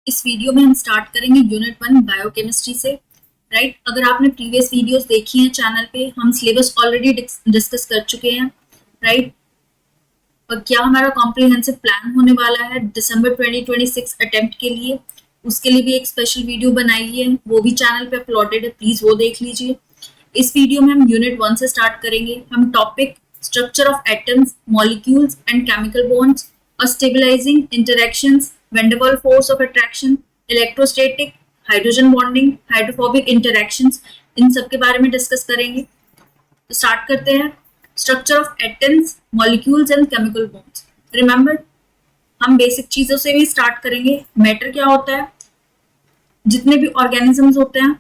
इस वीडियो में हम स्टार्ट करेंगे यूनिट 1 बायोकेमिस्ट्री से। राइट, अगर आपने प्रीवियस वीडियोस देखी हैं चैनल पे, हम सिलेबस ऑलरेडी डिस्कस कर चुके हैं। राइट, और क्या हमारा कॉम्प्रिहेंसिव प्लान होने वाला है दिसंबर 2026 अटेम्प्ट के लिए, उसके लिए भी एक स्पेशल वीडियो बनाई है, वो भी चैनल पे अपलोडेड है, प्लीज वो देख लीजिए। इस वीडियो में हम यूनिट 1 से स्टार्ट करेंगे। हम topic structure of atoms, molecules and chemical bonds और स्टेबलाइजिंग इंटरैक्शंस, वैन डर वाल force of attraction, electrostatic, hydrogen bonding, hydrophobic interactions, इन सब के बारे में डिस्कस करेंगे। तो स्टार्ट करते हैं। Structure of atoms, molecules and chemical bonds. Remember, हम बेसिक चीजों से भी स्टार्ट करेंगे। मैटर क्या होता है? जितने भी ऑर्गेनिजम्स होते हैं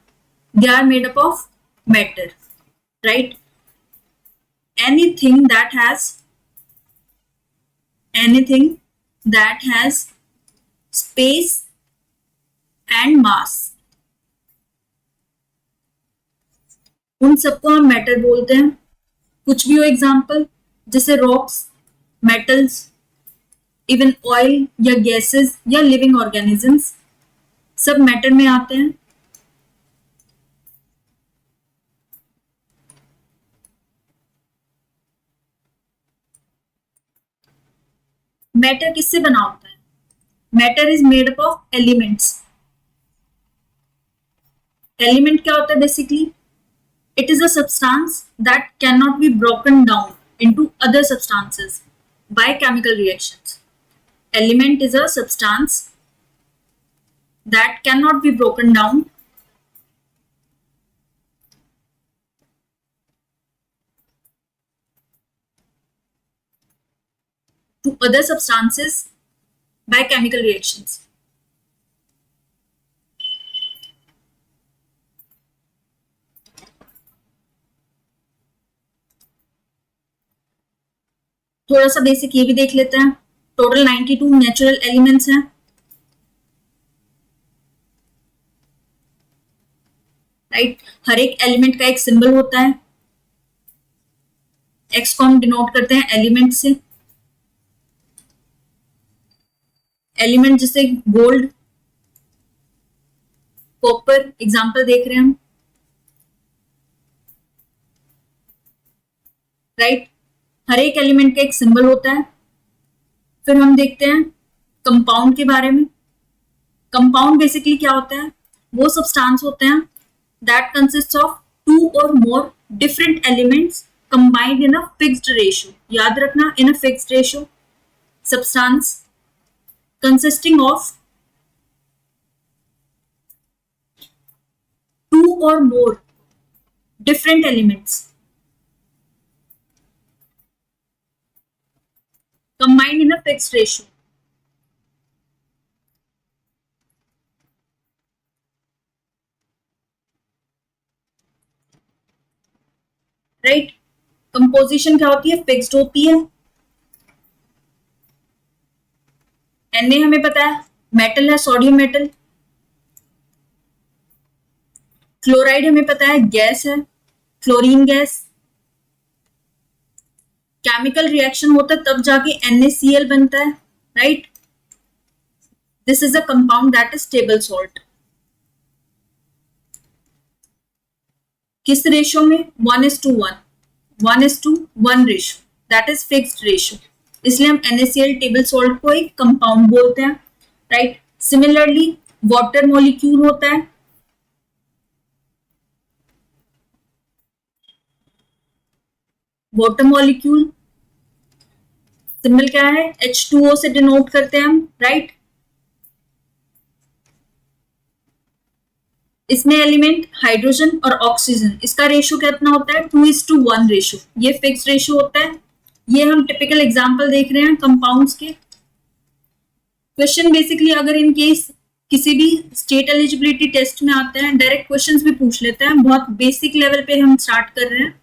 they are made up of matter. Right, anything that has space and mass, उन सबको हम मैटर बोलते हैं। कुछ भी हो एग्जाम्पल, जैसे रॉक्स, मेटल्स, इवन ऑयल या गैसेस या लिविंग ऑर्गेनिजम्स, सब मैटर में आते हैं। मैटर किससे बना होता है? Matter is made up of elements. Element क्या होता है? Basically it is a substance that cannot be broken down into other substances by chemical reactions. Element is a substance that cannot be broken down to other substances by chemical reactions. थोड़ा सा basic ये भी देख लेते हैं। Total 92 natural elements हैं। Right, हर एक element का एक सिंबल होता है। एक्स को हम डिनोट करते हैं एलिमेंट से। एलिमेंट जैसे गोल्ड, कॉपर, एग्जांपल देख रहे हैं हम। राइट, हर एक एलिमेंट का एक सिंबल होता है। फिर हम देखते हैं कंपाउंड के बारे में। कंपाउंड बेसिकली क्या होता है? वो सब्सटेंस होते हैं that consist of 2 or more different elements combined in a fixed ratio. याद रखना, in a fixed ratio. Substance consisting of 2 or more different elements combined in a fixed ratio. Right, composition क्या होती है? Fixed होती है। Na हमें पता है मेटल है, सोडियम मेटल। क्लोराइड हमें पता है गैस है, क्लोरीन गैस। केमिकल रिएक्शन होता है तब जाके NaCl बनता है। Right, this is a compound that is stable salt. किस रेशियो में? 1:1, 1:1 ratio, that is fixed ratio. इसलिए हम NaCl टेबल सॉल्ट को एक कंपाउंड बोलते हैं। राइट, सिमिलरली वाटर मॉलिक्यूल होता है। वाटर मॉलिक्यूल सिंबल क्या है? H2O से डिनोट करते हैं हम। राइट, इसमें एलिमेंट हाइड्रोजन और ऑक्सीजन, इसका रेशियो कितना होता है? 2:1 रेशियो। ये फिक्स रेशियो होता है। ये हम टिपिकल एग्जांपल देख रहे हैं कंपाउंड्स के। क्वेश्चन बेसिकली अगर इन केस किसी भी स्टेट एलिजिबिलिटी टेस्ट में आते हैं, डायरेक्ट क्वेश्चंस भी पूछ लेते हैं। बहुत बेसिक लेवल पे हम स्टार्ट कर रहे हैं।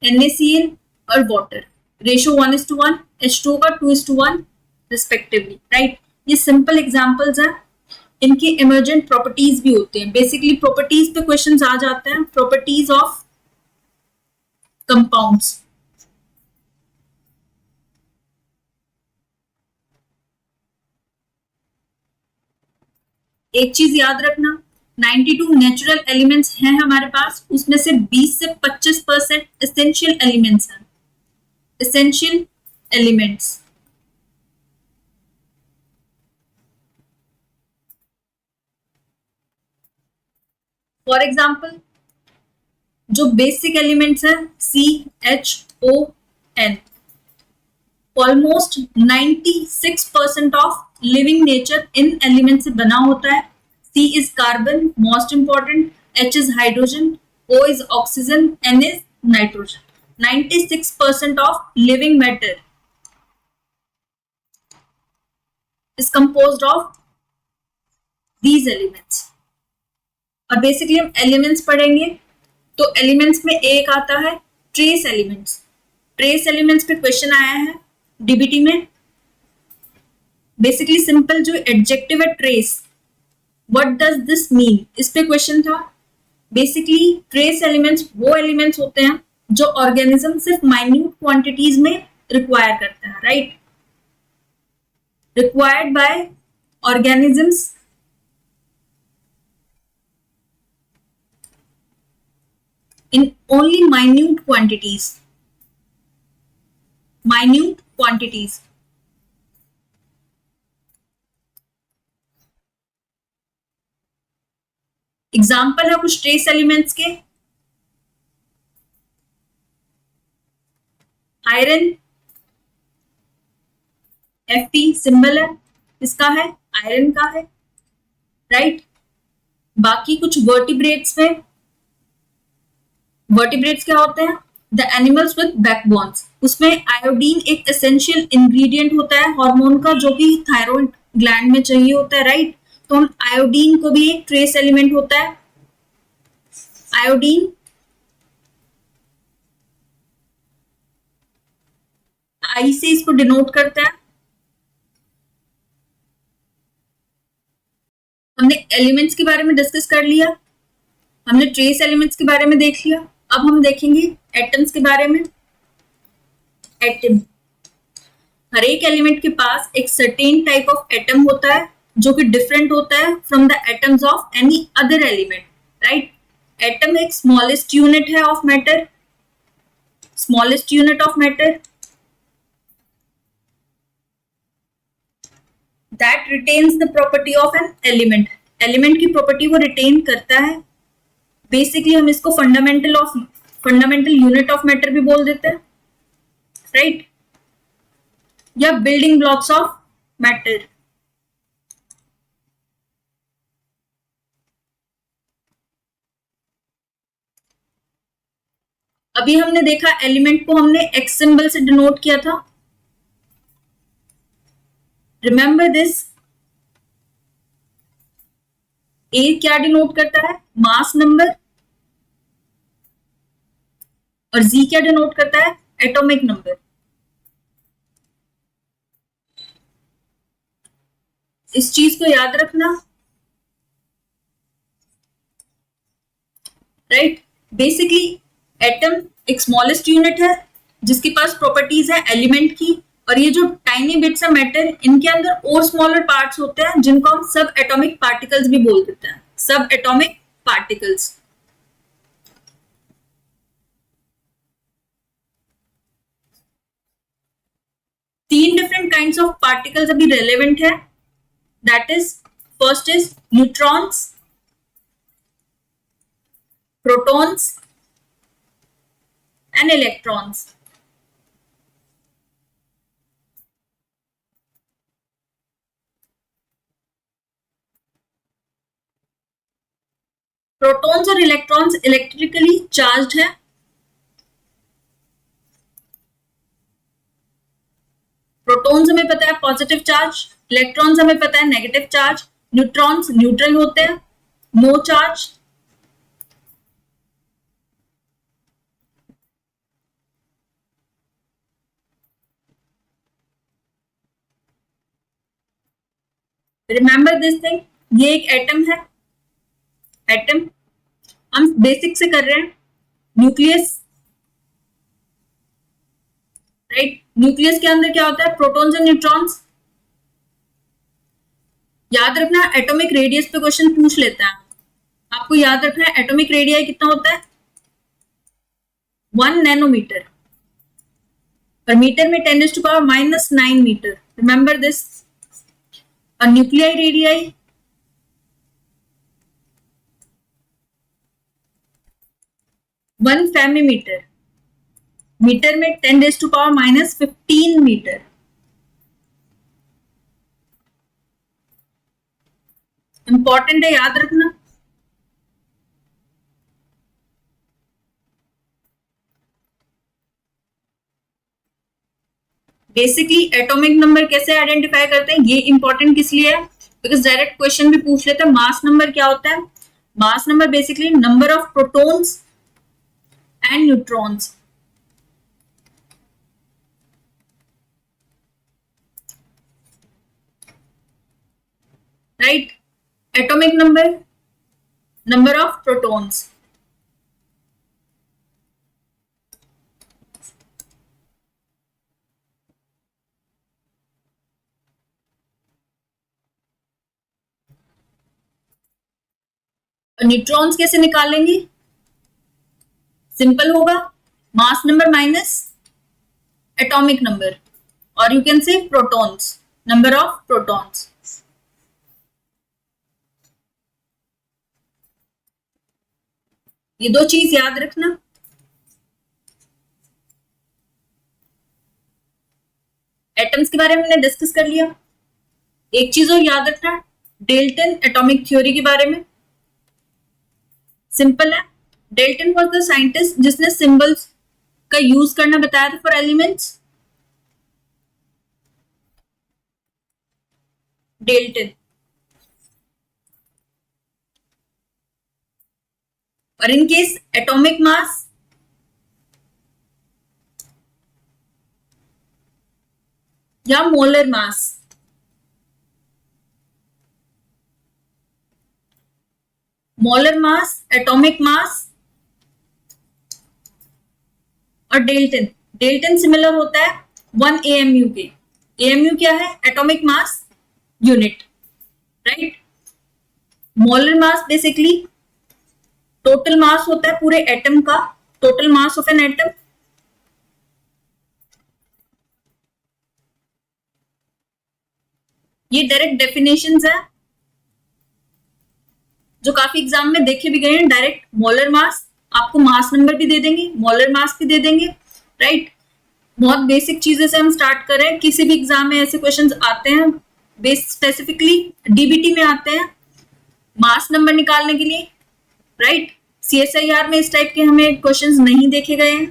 NaCl और वाटर रेशियो 1:1, H2O का 2:1 रिस्पेक्टिवली। राइट, ये सिंपल एग्जांपल्स हैं। इनकी इमर्जेंट प्रॉपर्टीज भी होते हैं। बेसिकली प्रॉपर्टीज पे क्वेश्चंस आ जाते हैं। Properties of compounds. एक चीज याद रखना, 92 नेचुरल एलिमेंट्स हैं हमारे पास, उसमें से 20 से 25% एसेंशियल एलिमेंट्स हैं, एसेंशियल एलिमेंट्स। फॉर एग्जाम्पल जो बेसिक एलिमेंट्स हैं CHON, almost 96% of living nature in element से बना होता है। C is carbon, most important, H is hydrogen, O is oxygen, N is nitrogen. 96% of living matter is composed of these elements. और basically हम elements पढ़ेंगे तो elements में एक आता है ट्रेस एलिमेंट्स। ट्रेस एलिमेंट्स पे क्वेश्चन आया है डीबीटी में। बेसिकली सिंपल जो एडजेक्टिव है trace, what does this mean, इस पे क्वेश्चन था। बेसिकली ट्रेस एलिमेंट्स वो एलिमेंट्स होते हैं जो ऑर्गेनिज्म सिर्फ माइन्यूट क्वांटिटीज में रिक्वायर करता है, right, required by organisms in only minute quantities, minute quantities। Example है कुछ ट्रेस एलिमेंट्स के, आयरन, Fe सिंबल है इसका, है आयरन का है, राइट। बाकी कुछ वर्टिब्रेट्स में, वर्टिब्रेट्स क्या होते हैं, द एनिमल्स विद बैकबोन्स, उसमें आयोडीन एक एसेंशियल इंग्रेडिएंट होता है हार्मोन का जो कि थायराइड ग्लैंड में चाहिए होता है, राइट। तो हम आयोडीन को भी एक ट्रेस एलिमेंट होता है। आयोडीन आई से इसको डिनोट करता है। हमने एलिमेंट्स के बारे में डिस्कस कर लिया, हमने ट्रेस एलिमेंट्स के बारे में देख लिया। अब हम देखेंगे एटम्स के बारे में। एटम, हर एक एलिमेंट के पास एक सर्टेन टाइप ऑफ एटम होता है जो कि डिफरेंट होता है from the atoms of any other element, right. Atom एक स्मॉलेस्ट यूनिट है of matter, smallest unit of matter that retains the property of an element. Element की प्रॉपर्टी वो रिटेन करता है। बेसिकली हम इसको फंडामेंटल यूनिट ऑफ मैटर भी बोल देते हैं, राइट, या बिल्डिंग ब्लॉक्स ऑफ मैटर। अभी हमने देखा एलिमेंट को हमने एक्स सिंबल से डिनोट किया था, रिमेंबर दिस। ए क्या डिनोट करता है, मास नंबर, और जी क्या डिनोट करता है, एटॉमिक नंबर। इस चीज को याद रखना, राइट। बेसिकली एटम एक स्मॉलेस्ट यूनिट है जिसके पास प्रॉपर्टीज है एलिमेंट की, और ये जो टाइनी बिट्स है मैटर, इनके अंदर और स्मॉलर पार्ट्स होते हैं जिनको हम सब एटॉमिक पार्टिकल्स भी बोल देते हैं, सब एटॉमिक पार्टिकल्स। तीन डिफरेंट काइंड्स ऑफ पार्टिकल्स अभी रेलेवेंट है, that is first is neutrons, protons and electrons. Protons और इलेक्ट्रॉन्स इलेक्ट्रिकली चार्ज्ड है। प्रोटॉन्स हमें पता है पॉजिटिव चार्ज, इलेक्ट्रॉन्स हमें पता है नेगेटिव चार्ज, न्यूट्रॉन्स न्यूट्रल होते हैं, no charge. Remember this thing, ये एक एटम है, एटम हम बेसिक से कर रहे हैं। न्यूक्लियस, राइट, न्यूक्लियस के अंदर क्या होता है, प्रोटॉन्स और न्यूट्रॉन्स। याद रखना एटॉमिक रेडियस पे क्वेश्चन पूछ लेता है, आपको याद रखना है एटॉमिक रेडियस कितना होता है 1 नैनोमीटर, और मीटर में 10⁻⁻9 मीटर। Remember this. और न्यूक्लियाई रेडियाई 1 फेमीमीटर, मीटर में 10⁻⁻15 मीटर। इंपॉर्टेंट है, याद रखना। बेसिकली एटॉमिक नंबर कैसे आइडेंटिफाई करते हैं, ये इंपॉर्टेंट किस लिए है, बिकॉज डायरेक्ट क्वेश्चन भी पूछ लेते हैं मास नंबर क्या होता है। Mass number basically number of protons and neutrons. Right, atomic number of protons. Neutrons कैसे निकालेंगे, सिंपल होगा, mass number minus atomic number, और you can say protons, number of protons. ये दो चीज याद रखना। एटम्स के बारे में हमने डिस्कस कर लिया। एक चीज और याद रखना, डेल्टन एटॉमिक थ्योरी के बारे में। सिंपल है, डेल्टन वाज द साइंटिस्ट जिसने सिंबल्स का यूज करना बताया था फॉर एलिमेंट्स। डेल्टन। और इन केस एटॉमिक मास या molar mass, molar mass, atomic mass और डेल्टन। डेल्टन सिमिलर होता है 1 AMU के। AMU क्या है, atomic mass unit. Right, molar mass basically total mass होता है पूरे एटम का, total mass of an atom. ये डायरेक्ट डेफिनेशंस है जो काफी एग्जाम में देखे भी गए हैं। डायरेक्ट मोलर मास, आपको मास नंबर भी दे देंगे, मोलर मास भी दे देंगे। राइट, बहुत बेसिक चीजें से हम स्टार्ट करें, किसी भी एग्जाम में ऐसे क्वेश्चंस आते हैं, बेस स्पेसिफिकली डीबीटी में आते हैं मास नंबर निकालने के लिए। राइट, CSIR में इस टाइप के हमें क्वेश्चंस नहीं देखे गए हैं,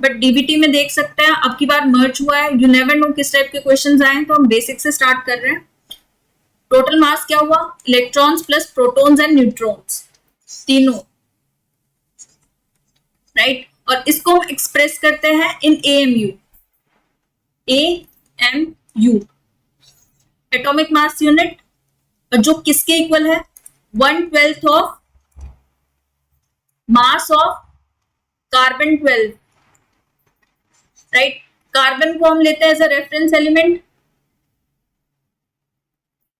बट डीबीटी में देख सकते हैं। अब की बार मर्ज हुआ है, यू नेवर नो किस टाइप के क्वेश्चंस आए, तो हम बेसिक से स्टार्ट कर रहे हैं। टोटल मास क्या हुआ, electrons plus protons and neutrons, तीनों। राइट, और इसको हम एक्सप्रेस करते हैं in AMU। AMU atomic mass unit, और जो किसके इक्वल है, 1/12 of mass of carbon 12। Right, carbon को हम लेते हैं as a reference element,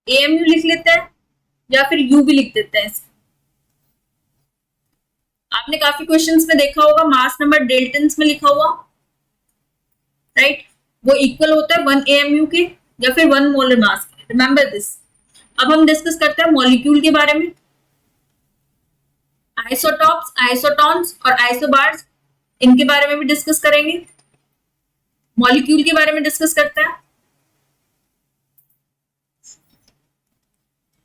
AMU लिख लेते हैं या फिर U भी लिख देते हैं। आपने काफी क्वेश्चंस में देखा होगा मास नंबर डेल्टन्स में लिखा हुआ। राइट, वो इक्वल होता है 1 AMU के या फिर 1 मोलर मास के। Remember this. अब हम डिस्कस करते हैं मॉलिक्यूल के बारे में। आइसोटॉप्स, आइसोटॉन्स और आइसोबार्स, इनके बारे में भी डिस्कस करेंगे। मॉलिक्यूल के बारे में डिस्कस करते हैं।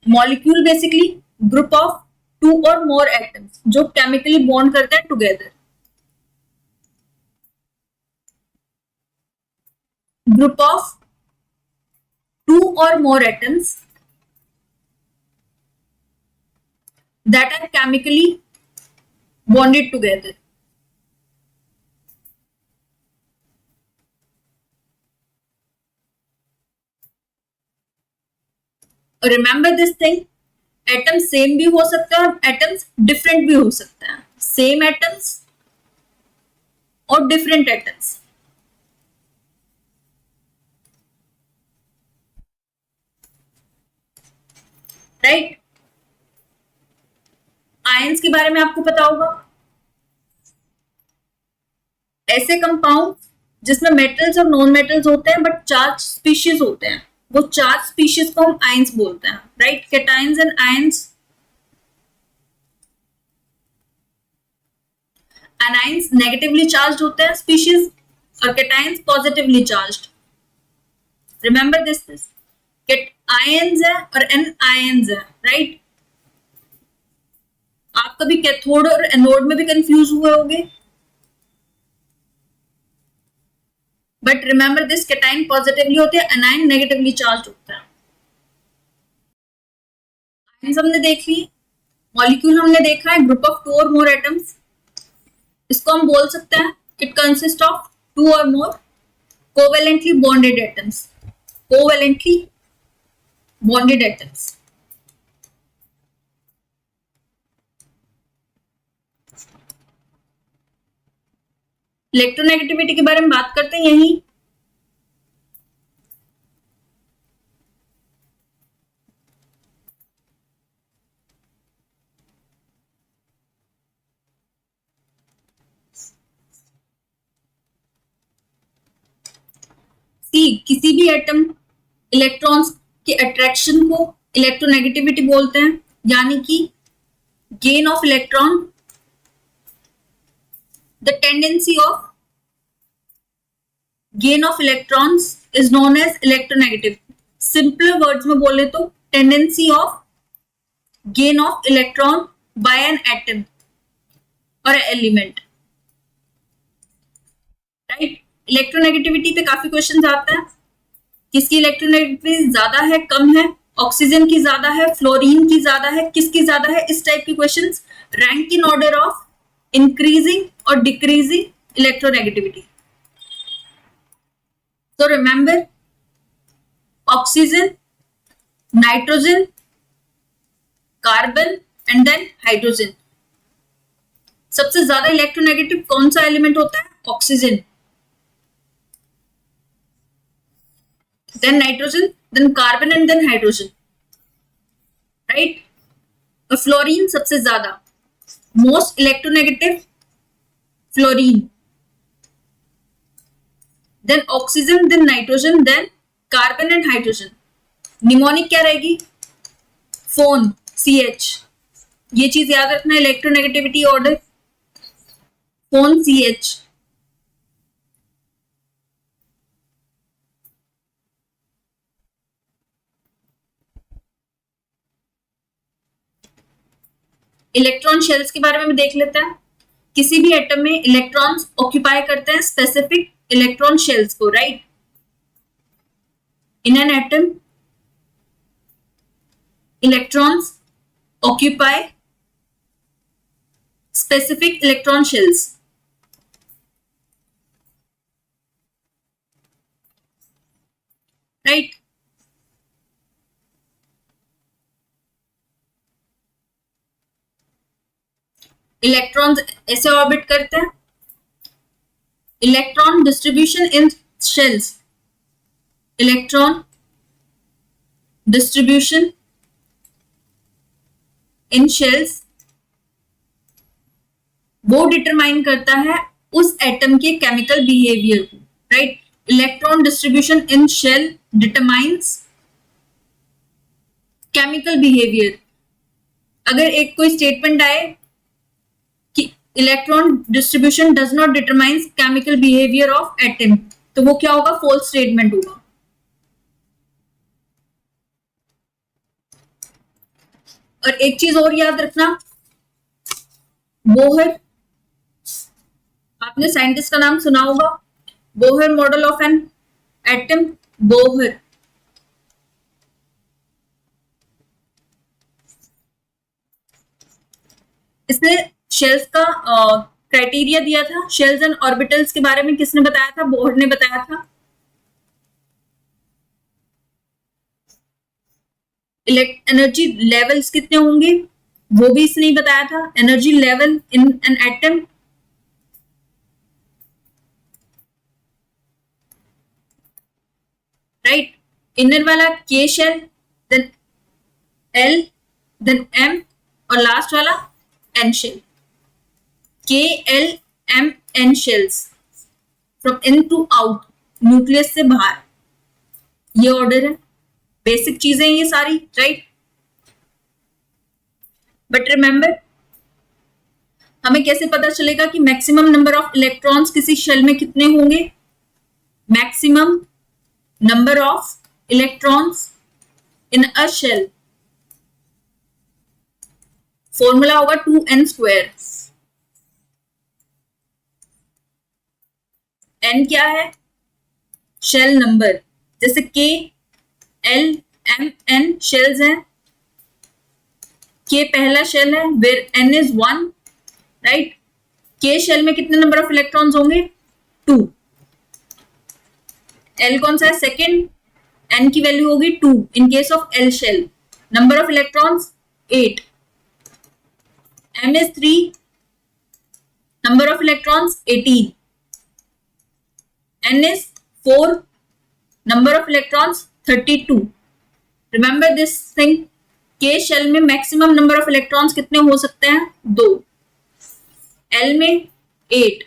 Molecule basically group of 2 or more atoms जो केमिकली बॉन्ड करते हैं together. Group of 2 or more atoms that are chemically bonded together. Remember this thing, atoms same भी हो सकता है और एटम्स डिफरेंट भी हो सकता है। सेम एटम्स और डिफरेंट एटम्स। राइट। आयंस के बारे में आपको पता होगा, ऐसे कंपाउंड जिसमें मेटल्स और नॉन मेटल्स होते हैं बट चार्ज स्पीशीज होते हैं, वो चार्ज स्पीशीज को हम आयंस बोलते हैं, right. Cations and ions, anions negatively charge होते हैं स्पीशीज और cations positively charge. Remember this ions है और एनायंस है, राइट। आप कभी कैथोड और एनोड में भी कंफ्यूज हुए होंगे, but remember this, cation positively होते हैं, एनायन नेगेटिवली चार्ज होता है। आयंस हमने देख ली, मॉलिक्यूल हमने देखा है, group of 2 or more atoms. इसको हम बोल सकते हैं it consist of 2 or more covalently bonded atoms, covalently bonded atoms. Electronegativity के बारे में बात करते हैं यही। किसी भी एटम इलेक्ट्रॉन्स के अट्रैक्शन को इलेक्ट्रोनेगेटिविटी बोलते हैं, यानी कि gain of electron, the tendency of gain of electrons is known as electronegative. Simple words में बोले तो tendency of gain of electron by an atom or element, right. Electronegativity पे काफी क्वेश्चंस आते हैं, किसकी इलेक्ट्रोनेगेटिविटी ज्यादा है, कम है, ऑक्सीजन की ज्यादा है, फ्लोरीन की ज्यादा है, किसकी ज्यादा है, इस टाइप की questions. Rank in order of increasing और डिक्रीजिंग इलेक्ट्रोनेगेटिविटी। तो remember, oxygen, nitrogen, carbon and then hydrogen. सबसे ज्यादा इलेक्ट्रोनेगेटिव कौन सा एलिमेंट होता है, oxygen, then nitrogen, then carbon and then hydrogen, right। और फ्लोरीन सबसे ज्यादा, most electronegative fluorine, then oxygen, then nitrogen, then carbon and hydrogen. Mnemonic क्या रहेगी, फोन, CH। ये चीज याद रखना, electronegativity order, phone CH। Electron shells के बारे में भी देख लेते हैं। किसी भी एटम में इलेक्ट्रॉन्स ऑक्यूपाई करते हैं स्पेसिफिक इलेक्ट्रॉन शेल्स को, right. In an atom electrons occupy specific electron shells, right. Electrons ऐसे ऑर्बिट करते हैं। Electron distribution in shells, electron distribution in shells वो डिटरमाइन करता है उस एटम के केमिकल बिहेवियर को, right. Electron distribution in shell determines chemical behaviour. अगर एक कोई स्टेटमेंट आए कि electron distribution does not determines chemical behaviour of atom, तो वो क्या होगा, फॉल्स स्टेटमेंट होगा। और एक चीज और याद रखना, बोहर, आपने साइंटिस्ट का नाम सुना होगा, Bohr model of an atom, Bohr. इसने शेल्स का क्राइटेरिया दिया था। शेल्स एंड ऑर्बिटल्स के बारे में किसने बताया था, बोहर ने बताया था। एनर्जी लेवल्स कितने होंगे वो भी इसने बताया था। Energy level in an atom, right. Inner वाला के शेल, देन L, देन M और लास्ट वाला N shell. K, L, M, N shells from in to out, nucleus से बाहर, ये ऑर्डर है। बेसिक चीजें ये सारी, राइट। बट रिमेंबर, हमें कैसे पता चलेगा कि मैक्सिमम नंबर ऑफ इलेक्ट्रॉन्स किसी शेल में कितने होंगे? Maximum number of electrons in a shell, formula होगा 2n²। n क्या है? Shell number. जैसे K, L, M, N shells हैं। K पहला शेल है, where N is 1, right. K shell में कितने नंबर ऑफ इलेक्ट्रॉन्स होंगे? 2। L कौन सा है? सेकेंड, N की वैल्यू होगी 2 in case of L shell. Number of electrons 8। M is 3, number of electrons 18. N is 4, number of electrons 32. Remember this thing, K shell में maximum number of electrons कितने हो सकते हैं? 2, L में 8,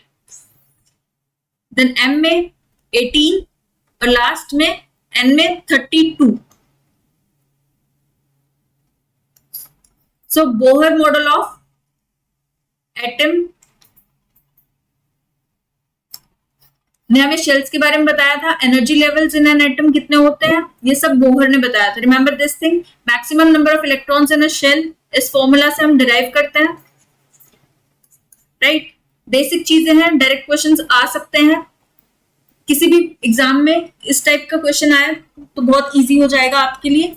then M में 18 और last में N में 32. So Bohr model of atom ने हमें शेल्स के बारे में बताया था। Energy levels in an atom कितने होते हैं, ये सब बोहर ने बताया था। Remember this thing, maximum number of electrons in a shell, इस फॉर्मूला से हम डिराइव करते हैं, राइट। बेसिक चीजें हैं, डायरेक्ट क्वेश्चंस आ सकते हैं किसी भी एग्जाम में। इस टाइप का क्वेश्चन आया तो बहुत इजी हो जाएगा आपके लिए,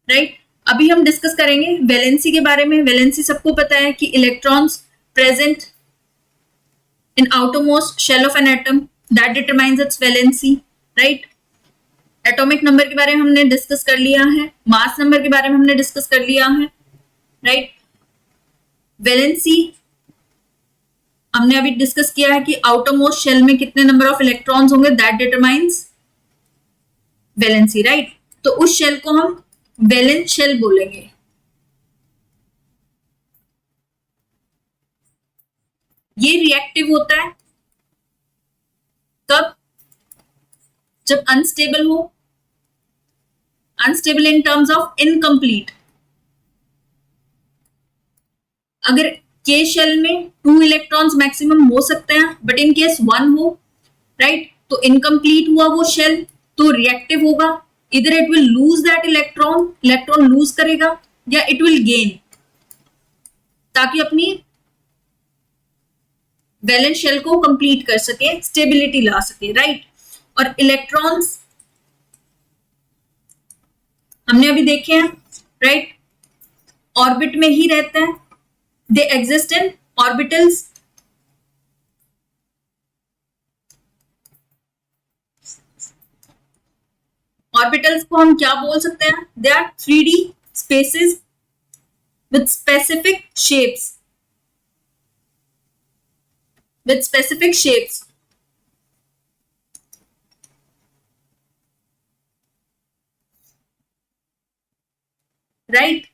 राइट। अभी हम डिस्कस करेंगे वैलेंसी के बारे में। वैलेंसी सबको पता है कि electrons present in outermost shell of an atom, that determines its valency, right. Atomic number के बारे में हमने डिस्कस कर लिया है, मास नंबर के बारे में हमने डिस्कस कर लिया है, राइट। वैलेंसी हमने अभी डिस्कस किया है कि आउटरमोस्ट शेल में कितने नंबर ऑफ इलेक्ट्रॉन्स होंगे, दैट डिटरमाइंस वैलेंसी, राइट। तो उस शेल को हम वैलेंस शेल बोलेंगे। ये रिएक्टिव होता है कब? जब अनस्टेबल हो, unstable in terms of incomplete. अगर के शेल में 2 इलेक्ट्रॉन्स मैक्सिमम हो सकते हैं, बट इन केस 1 हो, राइट, तो इनकम्प्लीट हुआ वो शेल, तो रिएक्टिव होगा। इधर it will lose that electron, electron lose करेगा, या इट विल गेन, ताकि अपनी वैलेंस शेल को कंप्लीट कर सके, स्टेबिलिटी ला सके, राइट। और इलेक्ट्रॉन्स हमने अभी देखे हैं, राइट, ऑर्बिट में ही रहते हैं। They exist in orbitals. Orbitals को हम क्या बोल सकते हैं? They are 3D spaces with specific shapes, with specific shapes, right।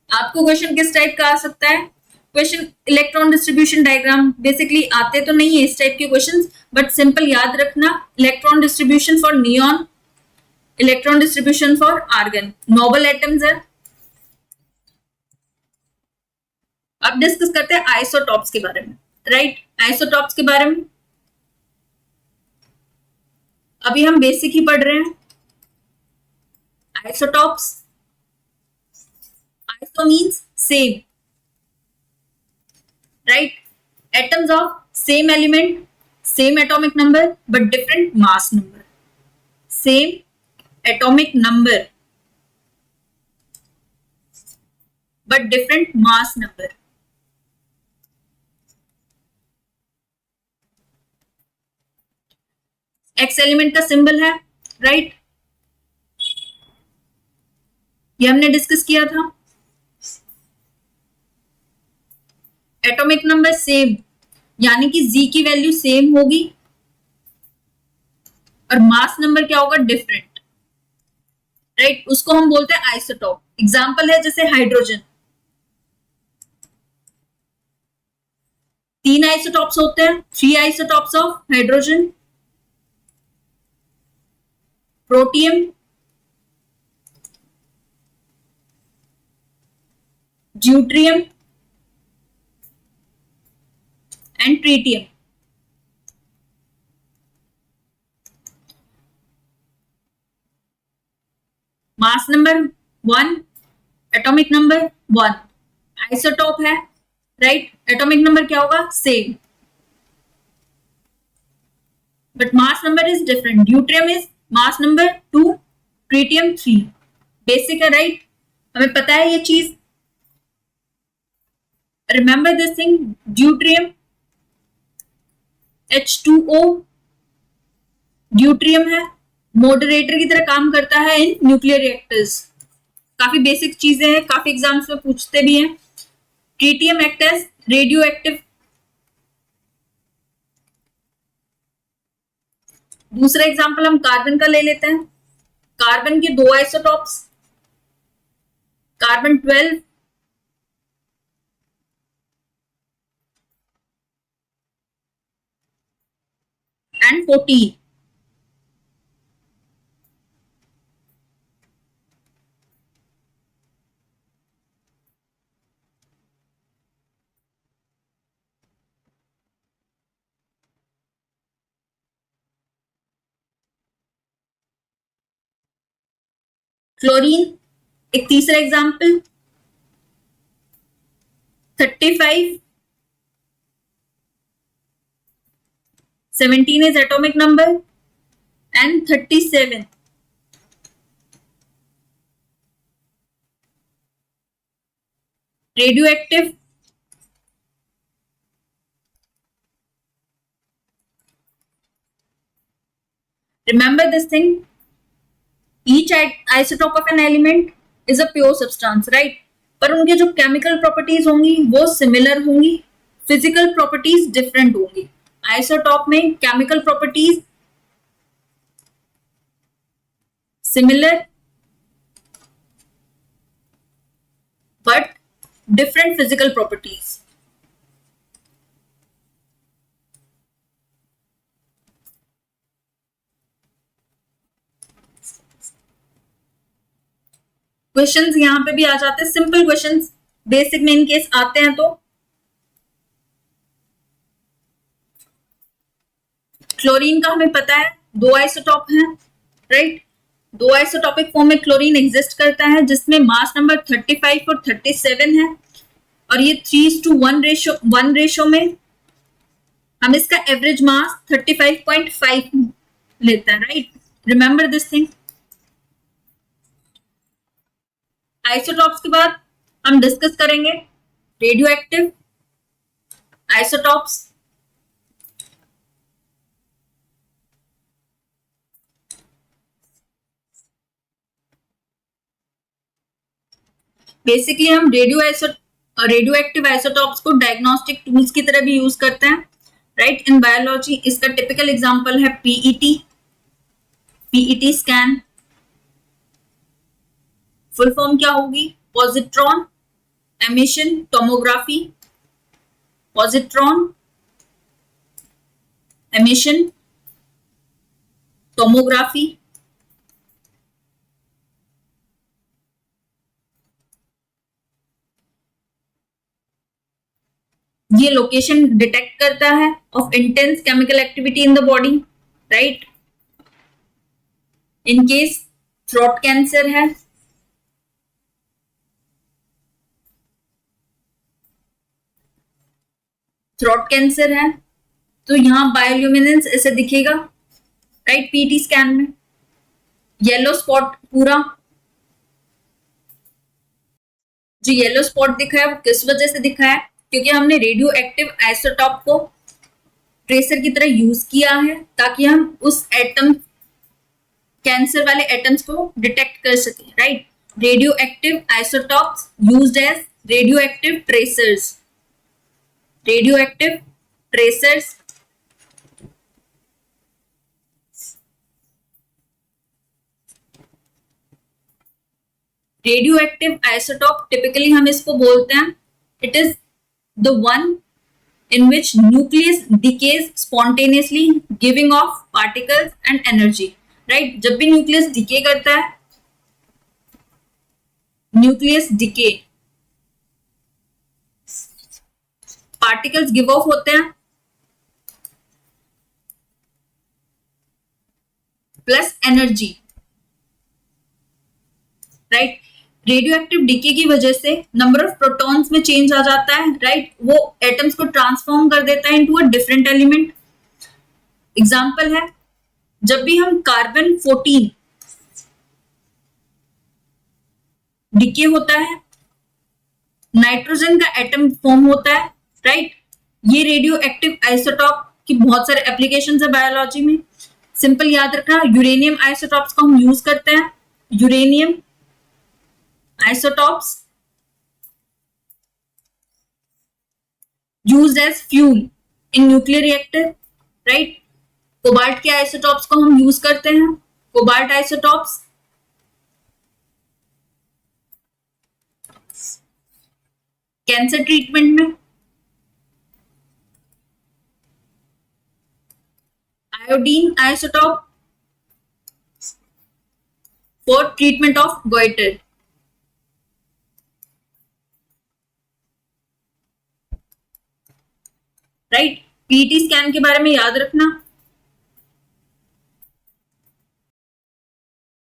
आपको क्वेश्चन किस टाइप का आ सकता है? Question electron distribution diagram, basically आते तो नहीं है इस टाइप के क्वेश्चंस, बट सिंपल याद रखना, electron distribution for neon, electron distribution for argon, noble atoms है। अब डिस्कस करते हैं आइसोटॉप्स के बारे में, राइट। आइसोटॉप्स के बारे में अभी हम बेसिक ही पढ़ रहे हैं। Isotopes, iso means same, right. Atoms of same element, same atomic number but different mass number, same atomic number but different mass number. X element का सिंबल है, राइट, ये हमने डिस्कस किया था। एटॉमिक नंबर सेम, यानी कि जी की value same होगी, और मास नंबर क्या होगा? डिफरेंट। राइट, उसको हम बोलते हैं आइसोटॉप। एग्जाम्पल है जैसे हाइड्रोजन, 3 आइसोटॉप्स होते हैं, 3 isotopes of hydrogen, protium, deuterium and tritium. Mass number 1, atomic number 1, isotope है, राइट, एटॉमिक नंबर क्या होगा, same, but mass number is different. Deuterium is mass number 2, tritium 3। Basic है, right, हमें पता है ये चीज। Remember this thing, deuterium H2O, deuterium है, मॉडरेटर की तरह काम करता है इन न्यूक्लियर रिएक्टर्स। काफी बेसिक चीजें हैं, काफी एग्जाम्स में पूछते भी हैं। Tritium act as radioactive. दूसरा एग्जाम्पल हम कार्बन का ले लेते हैं। कार्बन के 2 आइसोटॉप्स, कार्बन 12 एंड 14। क्लोरीन एक तीसरा example, 35, 17 is atomic number and 37 radioactive, remember this thing, each isotope of an element is a pure substance, right, पर उनके जो केमिकल प्रॉपर्टीज होंगी वो सिमिलर होंगी, फिजिकल प्रॉपर्टीज डिफरेंट होंगी। आइसोटॉप में chemical properties similar but different physical properties. Questions यहां पे भी आ जाते हैं, सिंपल क्वेश्चंस बेसिक में इन केस आते हैं। तो क्लोरीन का हमें पता है 2 आइसोटॉप हैं, राइट, 2 आइसोटॉपिक फॉर्म में क्लोरीन एग्जिस्ट करता है जिसमें मास नंबर 35 और 37 है, और ये 3:1 रेशो में हम इसका एवरेज मास 35.5 लेता है, right, remember this thing. Isotopes के बाद हम डिस्कस करेंगे रेडियो एक्टिव आइसोटॉप्स। बेसिकली हम रेडियो एक्टिव आइसोटॉप्स को डायग्नोस्टिक टूल्स की तरह भी यूज करते हैं, राइट, इन बायोलॉजी। इसका टिपिकल एग्जांपल है पीईटी स्कैन। फुल फॉर्म क्या होगी, positron emission tomography, positron emission tomography. ये लोकेशन डिटेक्ट करता है of intense chemical activity in the body, right. In case throat cancer है, थ्रोट कैंसर है तो यहां बायोल्यूमिनेंस ऐसे दिखेगा, राइट, पीटी स्कैन में येलो स्पॉट पूरा। जो येलो स्पॉट दिखा है वो किस वजह से दिखा है, क्योंकि हमने रेडियो एक्टिव आइसोटॉप को ट्रेसर की तरह यूज किया है ताकि हम उस एटम, कैंसर वाले एटम्स को डिटेक्ट कर सके, right. Radioactive isotopes used as radioactive tracers, radioactive tracers. Radioactive isotope typically हम इसको बोलते हैं, it is the one in which nucleus decays spontaneously giving off particles and energy, right? जब भी nucleus decay करता है, nucleus decay, particles give off होते हैं plus energy, right? Radioactive decay की वजह से नंबर ऑफ प्रोटॉन्स में चेंज आ जाता है, राइट? वो एटम्स को ट्रांसफॉर्म कर देता है into a different element. Example है, जब भी हम कार्बन 14 डीके होता है, नाइट्रोजन का एटम फॉर्म होता है, राइट? ये रेडियो एक्टिव आइसोटॉप की बहुत सारे एप्लीकेशंस है बायोलॉजी में। सिंपल याद रखना, यूरेनियम आइसोटॉप्स को हम यूज करते हैं। Uranium isotopes used as fuel in nuclear reactor, right? Cobalt के आइसोटॉप्स को हम यूज करते हैं, कोबाल्ट आइसोटॉप्स कैंसर ट्रीटमेंट में, iodine isotope for treatment of goitre, right? PT scan के बारे में याद रखना,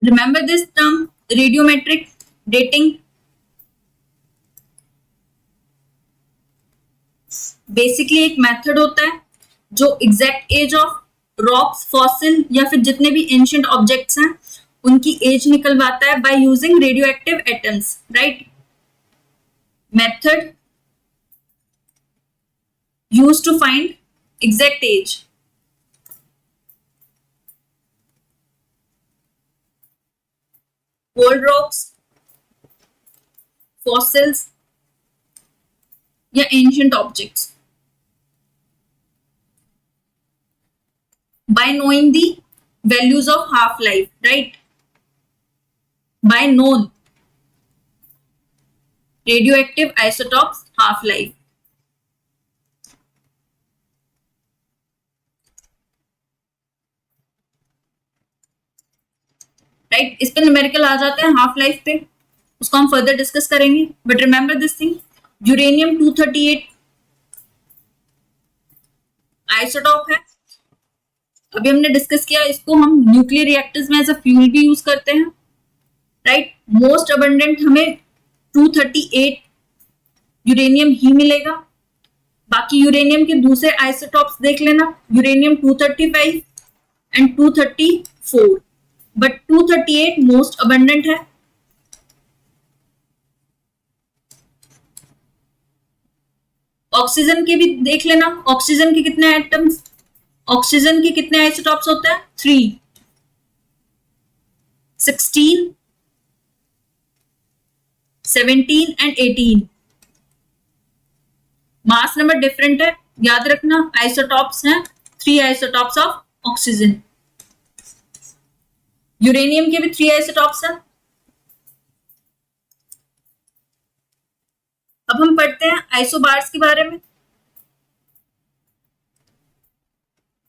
remember this term, radiometric dating. Basically एक मेथड होता है जो exact as of rocks, fossil या फिर जितने भी एंशिएंट ऑब्जेक्ट्स हैं उनकी एज निकलवाता है by using radio active atoms, right? Method used to find exact age. Old rocks, fossils या ancient objects. By knowing the values of half-life, right? By known radioactive isotopes half-life. Right? इस पे numerical आ जाते हैं half life पे, उसको हम further discuss करेंगे। But remember this thing, uranium 238 isotope है, अभी हमने डिस्कस किया, इसको हम न्यूक्लियर रिएक्टर्स में एज अ फ्यूल भी यूज करते हैं, राइट? मोस्ट अबंडेंट हमें 238 यूरेनियम ही मिलेगा। बाकी यूरेनियम के दूसरे आइसोटॉप्स देख लेना, uranium 235 and 234, but 238 most abundant है। ऑक्सीजन के भी देख लेना, ऑक्सीजन के कितने एटम्स, ऑक्सीजन के कितने आइसोटॉप्स होते हैं? 3, 16, 17 एंड 18। मास नंबर डिफरेंट है, याद रखना। आइसोटॉप्स हैं 3 आइसोटॉप्स ऑफ ऑक्सीजन, यूरेनियम के भी 3 आइसोटॉप्स हैं। अब हम पढ़ते हैं आइसोबार्स के बारे में।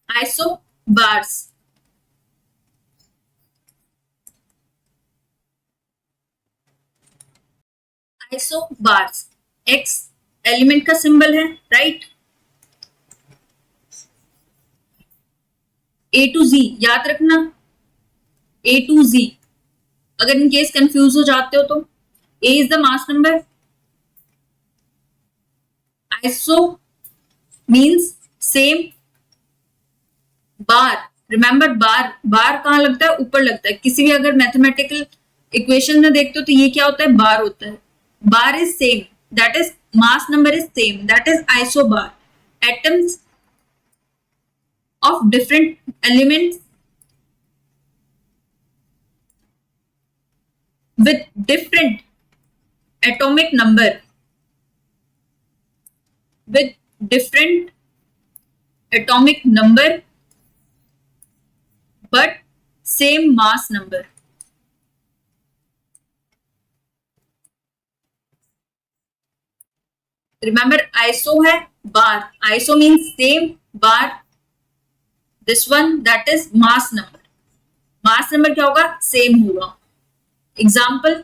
आइसोबार्स, आइसोबार्स एक्स एलिमेंट का सिंबल है, राइट? ए टू जी याद रखना, ए टू जी। अगर इन केस कंफ्यूज हो जाते हो तो A is the mass number, iso means same, bar remember bar, bar कहां लगता है? ऊपर लगता है। किसी भी अगर मैथमेटिकल इक्वेशन में देखते हो तो ये क्या होता है? बार होता है। Bar is same, that is mass number is same, that is isobar. Atoms of different elements with different atomic number, with different atomic number but same mass number, remember iso है bar, iso means same, bar this one that is mass number, mass number क्या होगा, same होगा। Example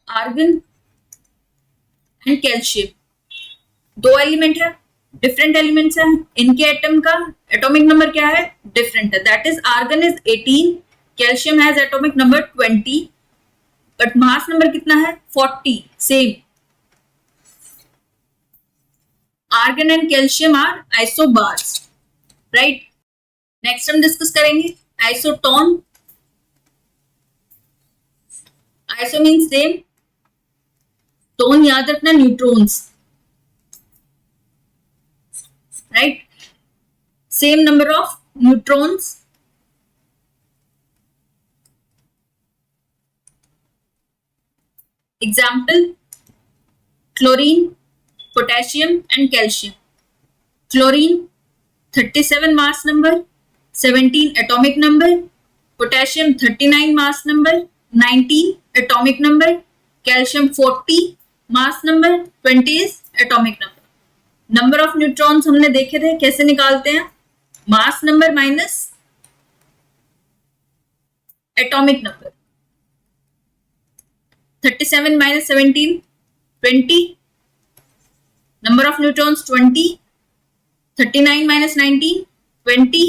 argon and calcium, दो element है, different elements हैं, इनके atom का atomic number क्या है, डिफरेंट है, that is argon is 18, calcium has atomic number 20, but mass number कितना है 40, same. Argon and calcium are isobars, right. Next हम डिस्कस करेंगे isotone, iso mean same, tone याद रखना neutrons, right, same number of neutrons. Example chlorine, potassium and calcium. Chlorine 37 mass number, 17 atomic number, potassium 39 mass number, 19 atomic number, calcium 40 mass number, 20 atomic number. Number of neutrons हमने देखे थे, कैसे निकालते हैं, मास number minus atomic number, 37 minus 17 20, number of neutrons 20, 39 minus 19 20,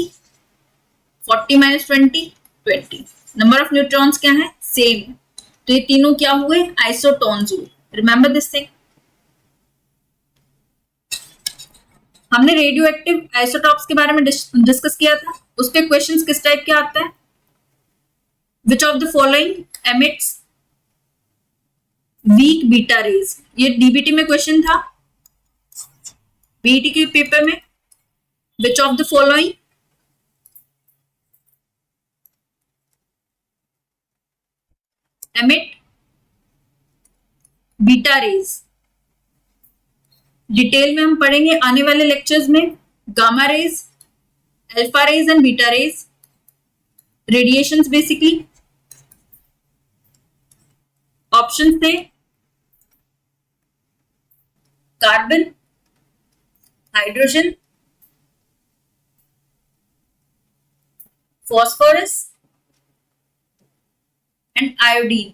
40 minus 20 20, number of neutrons क्या है, same. तो ये तीनों क्या हुए, आइसोटोन्स हुए। Remember this thing. हमने रेडियो एक्टिव आइसोटॉप्स के बारे में डिस्कस किया था, उस पे क्वेश्चंस किस टाइप के आते हैं, which of the following emits weak beta rays, ये डीबीटी में क्वेश्चन था, बीईटी के पेपर में, which of the following emit beta rays. Detail में हम पढ़ेंगे आने वाले लेक्चर्स में, gamma rays, alpha rays and beta rays, radiations basically. Option थे carbon, hydrogen, phosphorus and iodine.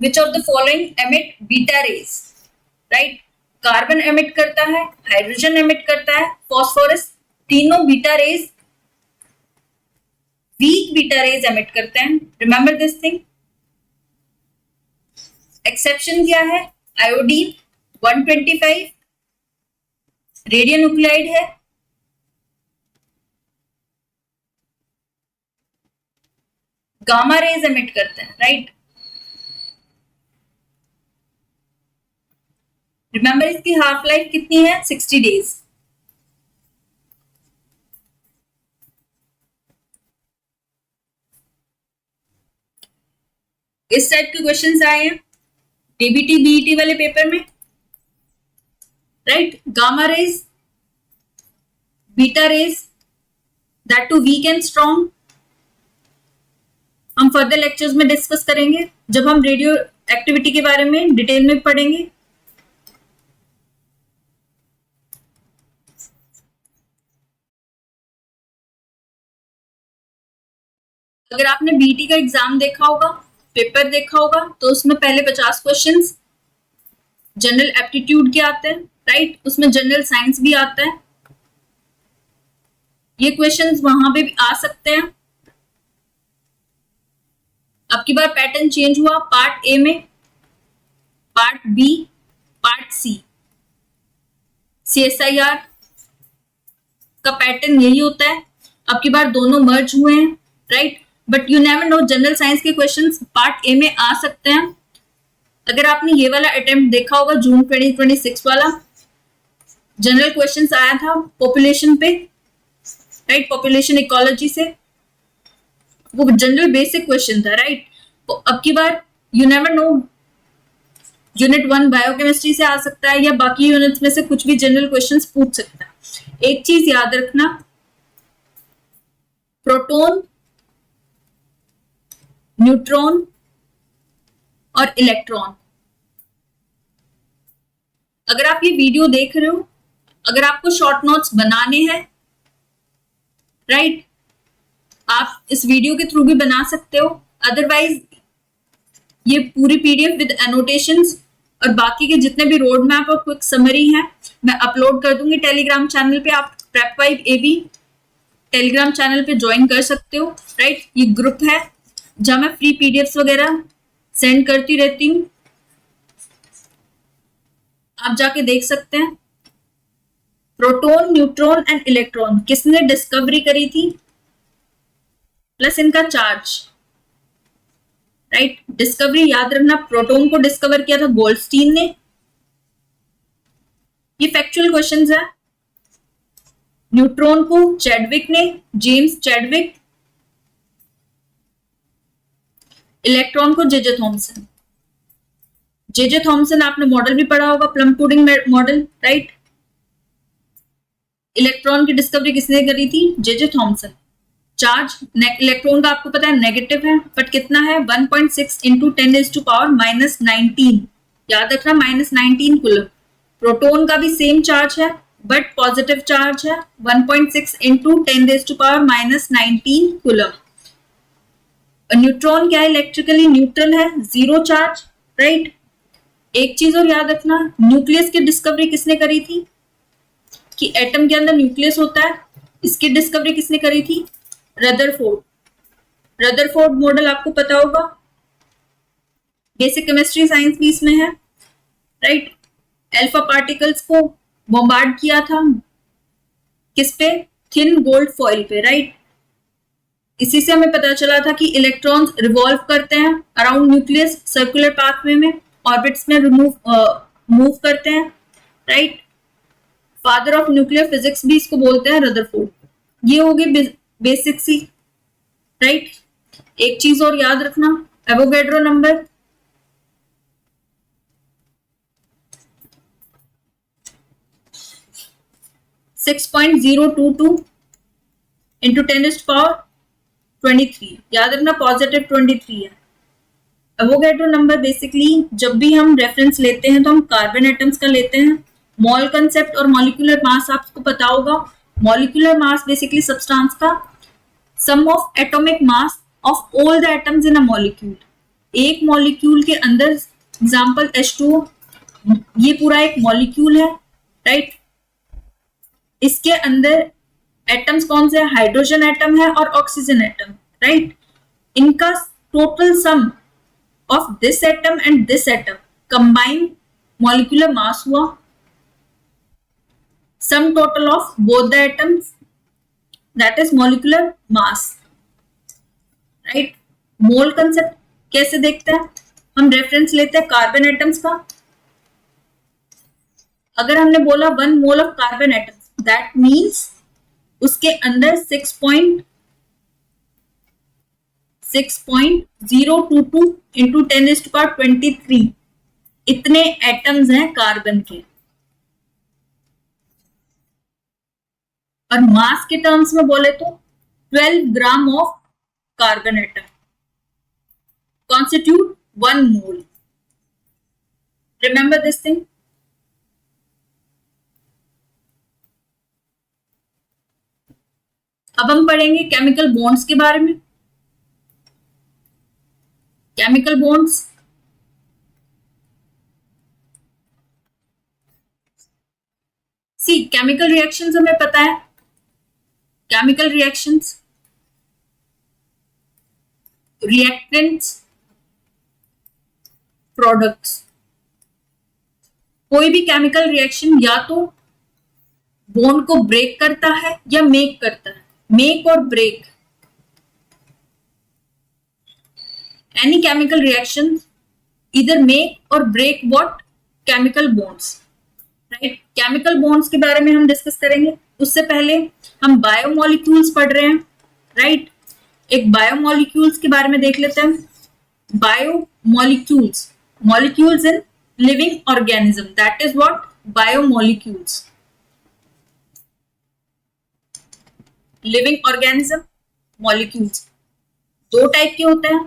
Which of the following emit beta rays, right. Carbon emit करता है, hydrogen emit करता है, फॉस्फोरस, तीनों beta rays, weak beta rays emit करते हैं। Remember this thing. Exception क्या है, आयोडीन 125 रेडियो न्यूक्लाइड है, गामा रेज एमिट करते हैं, राइट। रिमेंबर इसकी हाफ लाइफ कितनी है, 60 डेज। इस टाइप के क्वेश्चंस आए हैं डीबीटी बीईटी वाले पेपर में, right. Gamma rays, beta rays, that too weak and strong, हम फर्दर लेक्चर्स में डिस्कस करेंगे जब हम रेडियो एक्टिविटी के बारे में डिटेल में पढ़ेंगे। अगर आपने बीईटी का एग्जाम देखा होगा, पेपर देखा होगा, तो उसमें पहले 50 क्वेश्चंस जनरल एप्टीट्यूड के आते हैं, राइट। उसमें जनरल साइंस भी आता है, ये क्वेश्चंस वहां पे भी आ सकते हैं। अब की बार पैटर्न चेंज हुआ, पार्ट ए में, part B, part C, CSIR का पैटर्न यही होता है। अब की बार दोनों मर्ज हुए हैं, right. But you never no, general science के क्वेश्चंस पार्ट ए में आ सकते हैं। अगर आपने ये वाला अटेम्प्ट देखा होगा जून 2026 वाला, जनरल क्वेश्चंस आया था पॉपुलेशन पे, राइट, पॉपुलेशन इकोलॉजी से, वो जनरल बेसिक क्वेश्चन था, राइट। तो अब की बार you never know, unit 1 biochemistry से आ सकता है या बाकी यूनिट्स में से कुछ भी जनरल क्वेश्चंस पूछ सकता है। एक चीज याद रखना, प्रोटॉन, न्यूट्रॉन और इलेक्ट्रॉन, अगर आप ये वीडियो देख रहे हो, अगर आपको शॉर्ट नोट्स बनाने हैं, राइट, आप इस वीडियो के थ्रू भी बना सकते हो। अदरवाइज ये पूरी पीडीएफ विद एनोटेशंस और बाकी के जितने भी रोड मैप और क्विक समरी हैं मैं अपलोड कर दूंगी टेलीग्राम चैनल पे। आप prep vibe AB Telegram channel पे ज्वाइन कर सकते हो, राइट। ये ग्रुप है जहां मैं फ्री पीडीएफ्स वगैरह सेंड करती रहती हूँ, आप जाके देख सकते हैं। प्रोटॉन, न्यूट्रॉन एंड इलेक्ट्रॉन किसने डिस्कवरी करी थी, प्लस इनका चार्ज, राइट। डिस्कवरी याद रखना, प्रोटॉन को डिस्कवर किया था गोल्डस्टीन ने। ये फैक्चुअल क्वेश्चंस है। न्यूट्रॉन को चैडविक ने, जेम्स चैडविक। इलेक्ट्रॉन को जेजे थॉमसन। जेजे थॉमसन आपने मॉडल भी पढ़ा होगा, plum pudding model, right. Electron की डिस्कवरी किसने करी थी, जेजे थॉमसन। चार्ज इलेक्ट्रॉन का आपको पता है नेगेटिव है, बट कितना है 1.6 इंटू 10⁻⁻19। याद रखना -19 कूलम। प्रोटॉन का भी सेम चार्ज है बट पॉजिटिव चार्ज है, 1.6 इंटू 10⁻⁻19 कूलम। न्यूट्रॉन क्या है, इलेक्ट्रिकली न्यूट्रल है, जीरो चार्ज, राइट। एक चीज और याद रखना, न्यूक्लियस की डिस्कवरी किसने करी थी, कि एटम के अंदर न्यूक्लियस होता है, इसकी डिस्कवरी किसने करी थी, रदरफोर्ड। रदरफोर्ड मॉडल आपको पता होगा, बेसिक केमिस्ट्री साइंस भी इसमें है, राइट। अल्फा पार्टिकल्स को बॉम्बार्ड किया था किस पे, थिन गोल्ड फॉइल पे, राइट। इसी से हमें पता चला था कि इलेक्ट्रॉन्स रिवॉल्व करते हैं अराउंड न्यूक्लियस सर्कुलर पाथवे में, ऑर्बिट्स में मूव करते हैं, right. Father of nuclear physics भी इसको बोलते हैं रदरफोर्ड। ये होगी बेसिक सी, राइट। एक चीज और याद रखना, एवोगैड्रो नंबर 6.022 इंटू 10⁻23। याद रखना पॉजिटिव 23 है। एवोगैड्रो नंबर बेसिकली जब भी हम रेफरेंस लेते हैं तो हम कार्बन एटम्स का लेते हैं। मॉल कंसेप्ट और मॉलिक्यूलर मास आपको पता होगा। मॉलिक्यूलर मास बेसिकली सब्सटेंस का sum of atomic mass of all the atoms in a molecule. एक मॉलिक्यूल के अंदर एग्जांपल H2O, ये पूरा एक मॉलिक्यूल है, राइट। इसके अंदर एटम्स कौन से, हाइड्रोजन एटम है और ऑक्सीजन एटम, राइट। इनका total sum of this atom and this atom combine molecular mass हुआ, sum total of both the atoms, that is molecular mass, right. Mole concept कैसे देखते हैं, हम रेफरेंस लेते हैं कार्बन एटम्स का। अगर हमने बोला 1 mole of carbon atoms, that means उसके अंदर 6.022 इंटू 10⁻23 इतने एटम्स हैं कार्बन के। और मास के टर्म्स में बोले तो 12 gram of carbon atom constitute 1 mole. Remember this thing. अब हम पढ़ेंगे केमिकल बॉन्ड्स के बारे में। केमिकल बॉन्ड्स सी, केमिकल रिएक्शंस हमें पता है, केमिकल रिएक्शंस, रिएक्टेंट्स, प्रोडक्ट्स। कोई भी केमिकल रिएक्शन या तो बॉन्ड को ब्रेक करता है या मेक करता है, मेक और ब्रेक। एनी केमिकल रिएक्शन इधर मेक और break what, chemical bonds, right. Chemical bonds के बारे में हम डिस्कस करेंगे, उससे पहले हम बायोमोलिक्यूल्स पढ़ रहे हैं, राइट। एक बायोमोलिक्यूल्स के बारे में देख लेते हैं। Biomolecules, molecules in living organism, that is what biomolecules. living organism molecules दो टाइप के होते हैं,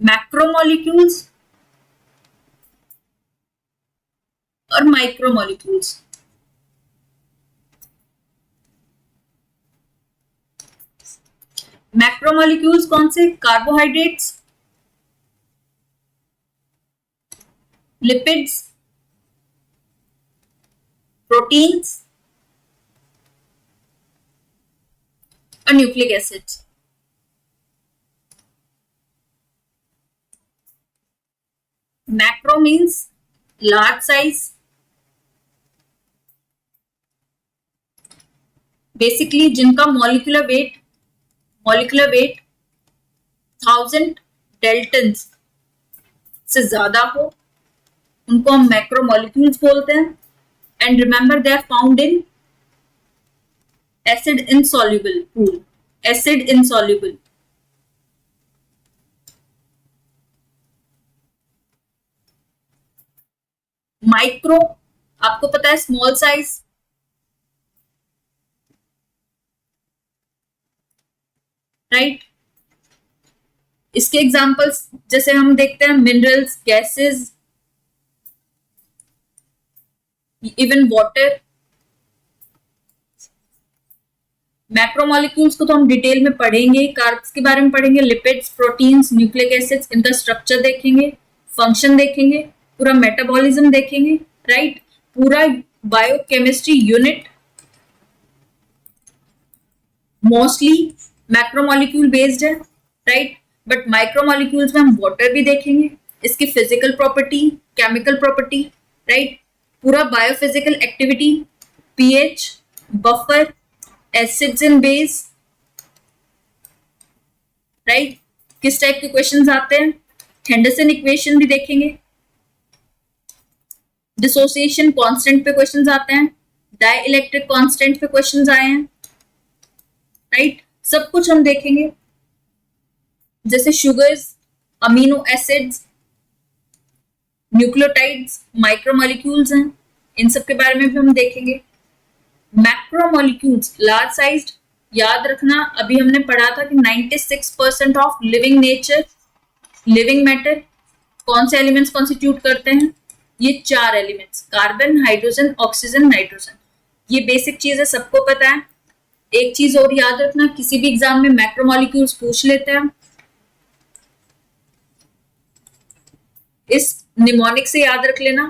मैक्रोमोलिक्यूल्स और माइक्रोमोलिक्यूल्स। मैक्रोमोलिक्यूल्स कौन से? कार्बोहाइड्रेट्स, लिपिड्स, प्रोटीन्स और nucleic acids. Macro means large size, basically जिनका मॉलिक्यूलर वेट 1000 डेल्टन से ज्यादा हो, उनको हम मैक्रोमोलिक्यूल्स बोलते हैं। And remember they are found in acid insoluble pool, acid insoluble. Micro आपको पता है स्मॉल साइज, राइट। इसके एग्जांपल्स जैसे हम देखते हैं minerals, gases, even water. Macromolecules को तो हम डिटेल में पढ़ेंगे, कार्ब्स के बारे में पढ़ेंगे, लिपिड्स, प्रोटीन्स, न्यूक्लिक एसिड्स, इनका स्ट्रक्चर देखेंगे, फंक्शन देखेंगे, पूरा मेटाबॉलिज्म देखेंगे, राइट। पूरा biochemistry unit mostly macromolecule based है, राइट। बट माइक्रोमोलिक्यूल्स में हम वाटर भी देखेंगे, इसकी physical property, chemical property, right. पूरा biophysical activity, pH, buffer, acids and base, right. किस टाइप के क्वेश्चंस आते हैं, हेंडरसन इक्वेशन भी देखेंगे, डिसोसिएशन कांस्टेंट पे क्वेश्चंस आते हैं, डाइइलेक्ट्रिक कांस्टेंट पे क्वेश्चंस आए हैं, राइट। सब कुछ हम देखेंगे, जैसे sugars, amino acids, nucleotides, micromolecules हैं, इन सब के बारे में भी हम देखेंगे। मैक्रोमोलिक्यूल्स लार्ज साइज्ड, याद रखना अभी हमने पढ़ा था कि 96% of living nature, living matter कौन से एलिमेंट्स कॉन्स्टिट्यूट करते हैं? ये 4 elements, carbon, hydrogen, oxygen, nitrogen. ये बेसिक चीज है, सबको पता है। एक चीज और याद रखना, किसी भी एग्जाम में मैक्रोमोलिक्यूल्स पूछ लेते हैं, इस निमोनिक से याद रख लेना,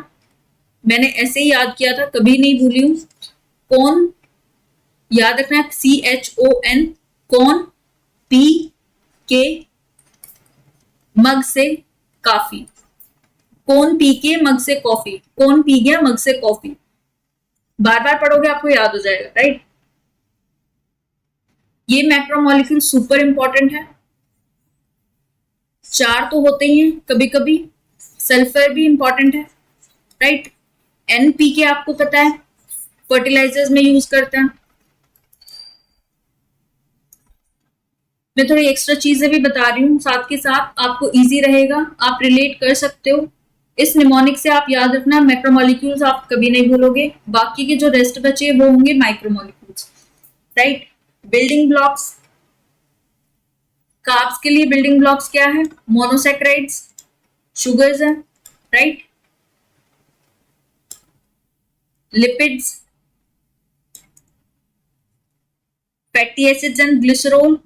मैंने ऐसे ही याद किया था, कभी नहीं भूली हूं। कौन याद रखना है, CHON, कौन, पी के मग से काफी, कौन पी के मग से कॉफी, कौन पी गया मग से कॉफी। बार बार पढ़ोगे आपको याद हो जाएगा, राइट। ये मैक्रोमोलिक्यूल सुपर इंपॉर्टेंट है, 4 तो होते ही हैं, कभी कभी सल्फर भी इंपॉर्टेंट है, राइट। NPK आपको पता है फर्टिलाइजर्स में यूज करते हैं। मैं थोड़ी एक्स्ट्रा चीजें भी बता रही हूँ, साथ के साथ आपको इजी रहेगा, आप रिलेट कर सकते हो। इस निमोनिक से आप याद रखना, मैक्रोमोलिक्यूल्स आप कभी नहीं भूलोगे, बाकी के जो रेस्ट बचे वो होंगे micromolecules, right. Building blocks, carbs के लिए बिल्डिंग ब्लॉक्स क्या है? मोनोसैकेराइड्स, शुगर्स है, right. Lipids, fatty acids and glycerol,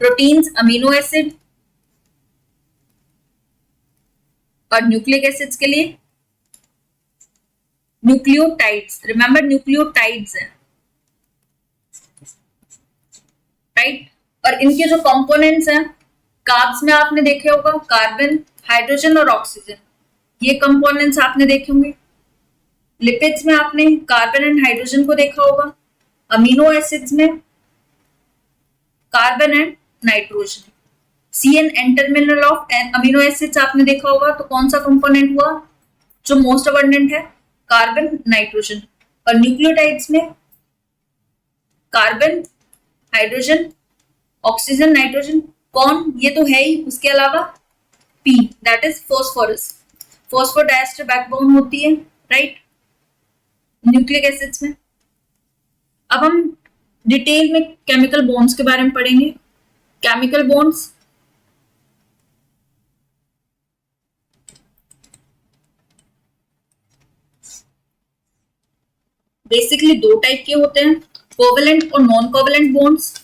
proteins, amino acid और न्यूक्लिक एसिड्स के लिए न्यूक्लियोटाइड्स। रिमेंबर न्यूक्लियोटाइड्स है, राइट। और इनके जो कंपोनेंट्स हैं, कार्ब्स में आपने देखे होगा कार्बन, हाइड्रोजन और ऑक्सीजन, ये कंपोनेंट्स आपने देखे होंगे। लिपिड्स में आपने कार्बन एंड हाइड्रोजन को देखा होगा। अमीनो एसिड्स में carbon and nitrogen. CN N terminal of amino acids आपने देखा होगा, तो कौन सा कंपोनेंट हुआ जो मोस्ट अबंडेंट है? Carbon, nitrogen. और न्यूक्लियोटाइड्स में कार्बन, हाइड्रोजन, ऑक्सीजन, नाइट्रोजन। कौन? ये तो है ही, उसके अलावा P, that is phosphorus. Phosphodiester backbone होती है, राइट, न्यूक्लिक एसिड्स में। अब हम डिटेल में केमिकल बॉन्ड्स के बारे में पढ़ेंगे। केमिकल बॉन्ड्स बेसिकली दो टाइप के होते हैं, कोवेलेंट और non covalent bonds.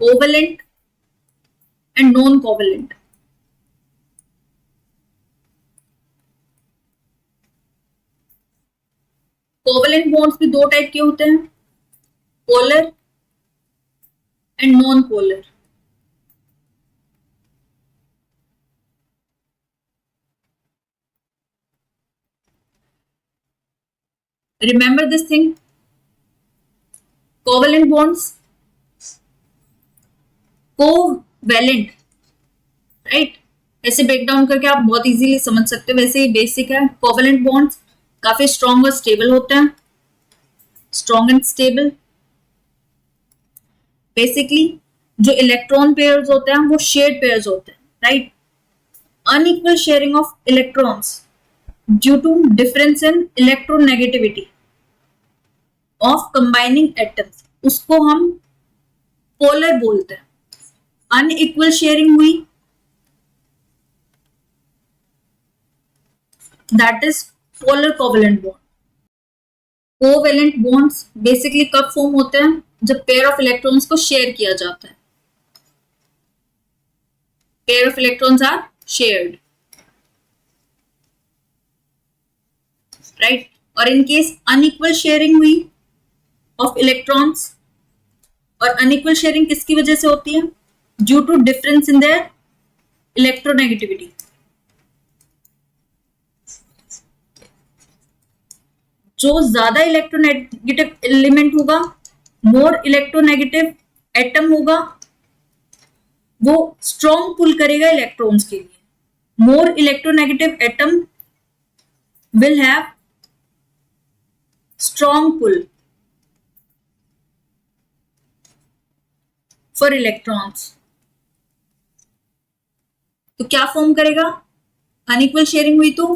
Covalent and non covalent. Covalent bonds भी दो टाइप के होते हैं, polar and non polar. Remember this thing, covalent bonds, covalent, right, ऐसे ब्रेक डाउन करके आप बहुत इजीली समझ सकते हो, वैसे ही बेसिक है। कोवेलेंट बॉन्ड्स काफी स्ट्रॉन्ग और स्टेबल होते हैं, स्ट्रॉन्ग एंड स्टेबल। बेसिकली जो इलेक्ट्रॉन पेयर्स होते हैं वो शेयर्ड पेयर्स होते हैं, right. Unequal sharing of electrons due to difference in electronegativity of combining atoms, उसको हम पोलर बोलते हैं। अनइक्वल शेयरिंग हुई, that is polar covalent bond. Covalent bonds basically कब फॉर्म होते हैं, जब पेयर ऑफ इलेक्ट्रॉन्स को शेयर किया जाता है। Pair of electrons are shared, right. और इन केस अनइक्वल शेयरिंग हुई ऑफ इलेक्ट्रॉन्स, और अनइक्वल शेयरिंग किसकी वजह से होती है, due to difference in their electronegativity. जो ज्यादा इलेक्ट्रोनेगेटिव एलिमेंट होगा, मोर इलेक्ट्रोनेगेटिव एटम होगा, वो स्ट्रॉन्ग पुल करेगा इलेक्ट्रॉन्स के लिए। More electronegative atom will have strong pull for electrons. तो क्या फॉर्म करेगा, अनइक्वल शेयरिंग हुई तो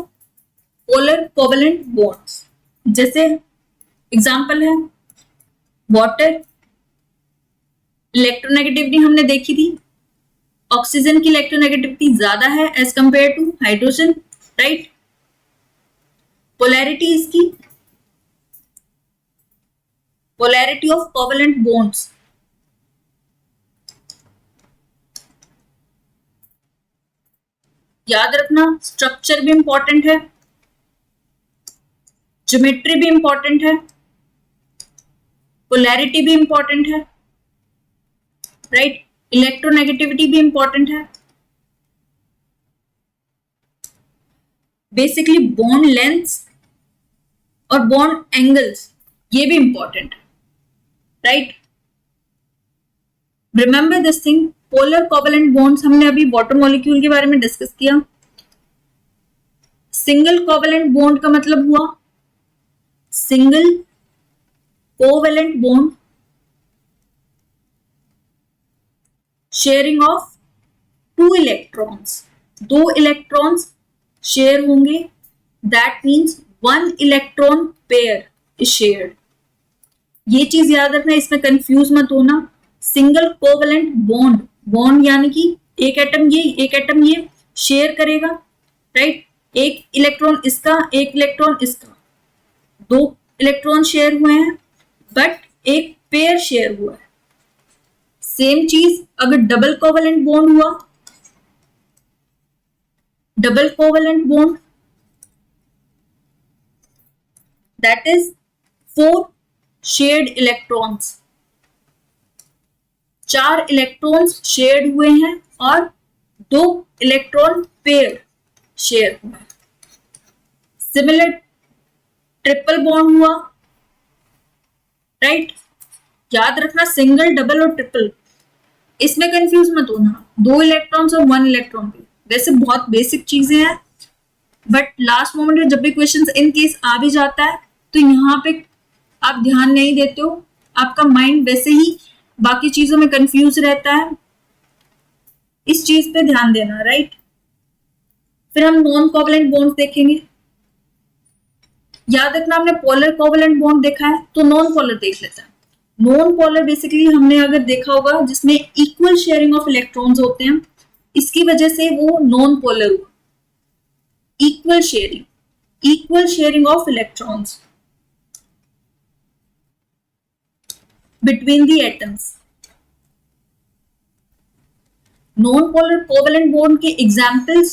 पोलर कोवेलेंट बॉन्ड्स। जैसे एग्जांपल है वाटर, इलेक्ट्रोनेगेटिविटी हमने देखी थी, ऑक्सीजन की इलेक्ट्रोनेगेटिविटी ज्यादा है as compare to hydrogen, right. Polarity इसकी, पोलैरिटी ऑफ कोवेलेंट बॉन्ड्स, याद रखना स्ट्रक्चर भी इंपॉर्टेंट है, ज्योमेट्री भी इंपॉर्टेंट है, पोलैरिटी भी इंपॉर्टेंट है, राइट। इलेक्ट्रोनेगेटिविटी भी इंपॉर्टेंट है। बेसिकली बॉन्ड लेंथ्स और बॉन्ड एंगल्स ये भी इंपॉर्टेंट है, right. Remember this thing, polar covalent bonds हमने अभी वाटर मॉलिक्यूल के बारे में डिस्कस किया। सिंगल कोवेलेंट बॉन्ड का मतलब हुआ single covalent bond sharing of two electrons, दो इलेक्ट्रॉन्स शेयर होंगे, that means one electron pair is shared. ये चीज याद रखना, इसमें कंफ्यूज मत होना। सिंगल कोवेलेंट बॉन्ड, बॉन्ड यानी कि एक एटम ये एक एटम ये शेयर करेगा, राइट। एक इलेक्ट्रॉन इसका, एक इलेक्ट्रॉन इसका, दो इलेक्ट्रॉन शेयर हुए हैं बट एक पेयर शेयर हुआ है। सेम चीज अगर डबल कोवेलेंट बॉन्ड हुआ, double covalent bond that is 4 shared electrons, 4 electrons shared हुए हैं और 2 इलेक्ट्रॉन पेयर शेयर हुआ है। सिमिलर ट्रिपल बॉन्ड हुआ, राइट। याद रखना सिंगल, डबल और ट्रिपल, इसमें कंफ्यूज मत होना, 2 इलेक्ट्रॉन्स और 1 इलेक्ट्रॉन पेयर। वैसे बहुत बेसिक चीजें हैं बट लास्ट मोमेंट में जब भी क्वेश्चंस इन केस आ भी जाता है तो यहाँ पे आप ध्यान नहीं देते हो, आपका माइंड वैसे ही बाकी चीजों में कंफ्यूज रहता है। इस चीज पे ध्यान देना, राइट। फिर हम नॉन कोवेलेंट बॉन्ड देखेंगे। याद रखना हमने पोलर कोवेलेंट बॉन्ड देखा है, तो नॉन पोलर देख लेते हैं। नॉन पोलर बेसिकली हमने अगर देखा होगा जिसमें इक्वल शेयरिंग ऑफ इलेक्ट्रॉन्स होते हैं, इसकी वजह से वो नॉन पोलर हुआ। equal sharing of electrons between the atoms. Non polar covalent bond के एग्जाम्पल्स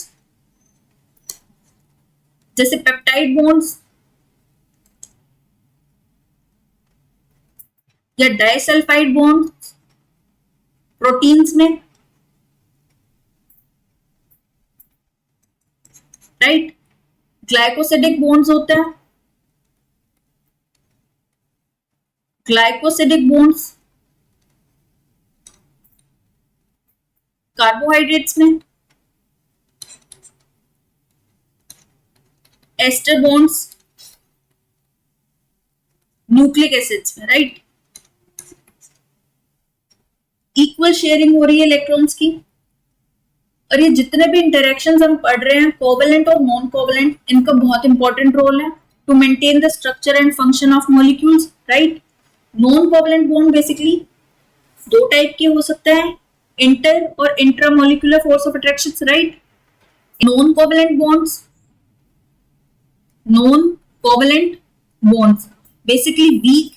जैसे पेप्टाइड बॉन्ड्स या डाइसल्फाइड बॉन्ड्स प्रोटीन्स में, राइट. ग्लाइकोसिडिक बॉन्ड्स होते हैं, ग्लाइकोसिडिक बॉन्ड्स कार्बोहाइड्रेट्स में, एस्टर बॉन्ड्स न्यूक्लिक एसिड्स में, राइट. इक्वल शेयरिंग हो रही है इलेक्ट्रॉन्स की. और ये जितने भी इंटरेक्शंस हम पढ़ रहे हैं कोवेलेंट और नॉन कोवेलेंट, इनका बहुत इंपॉर्टेंट रोल है to maintain the structure and function of molecules, right. Non covalent bond basically दो टाइप के हो सकते हैं, इंटर और intramolecular force of attraction, right. Non covalent bonds basically weak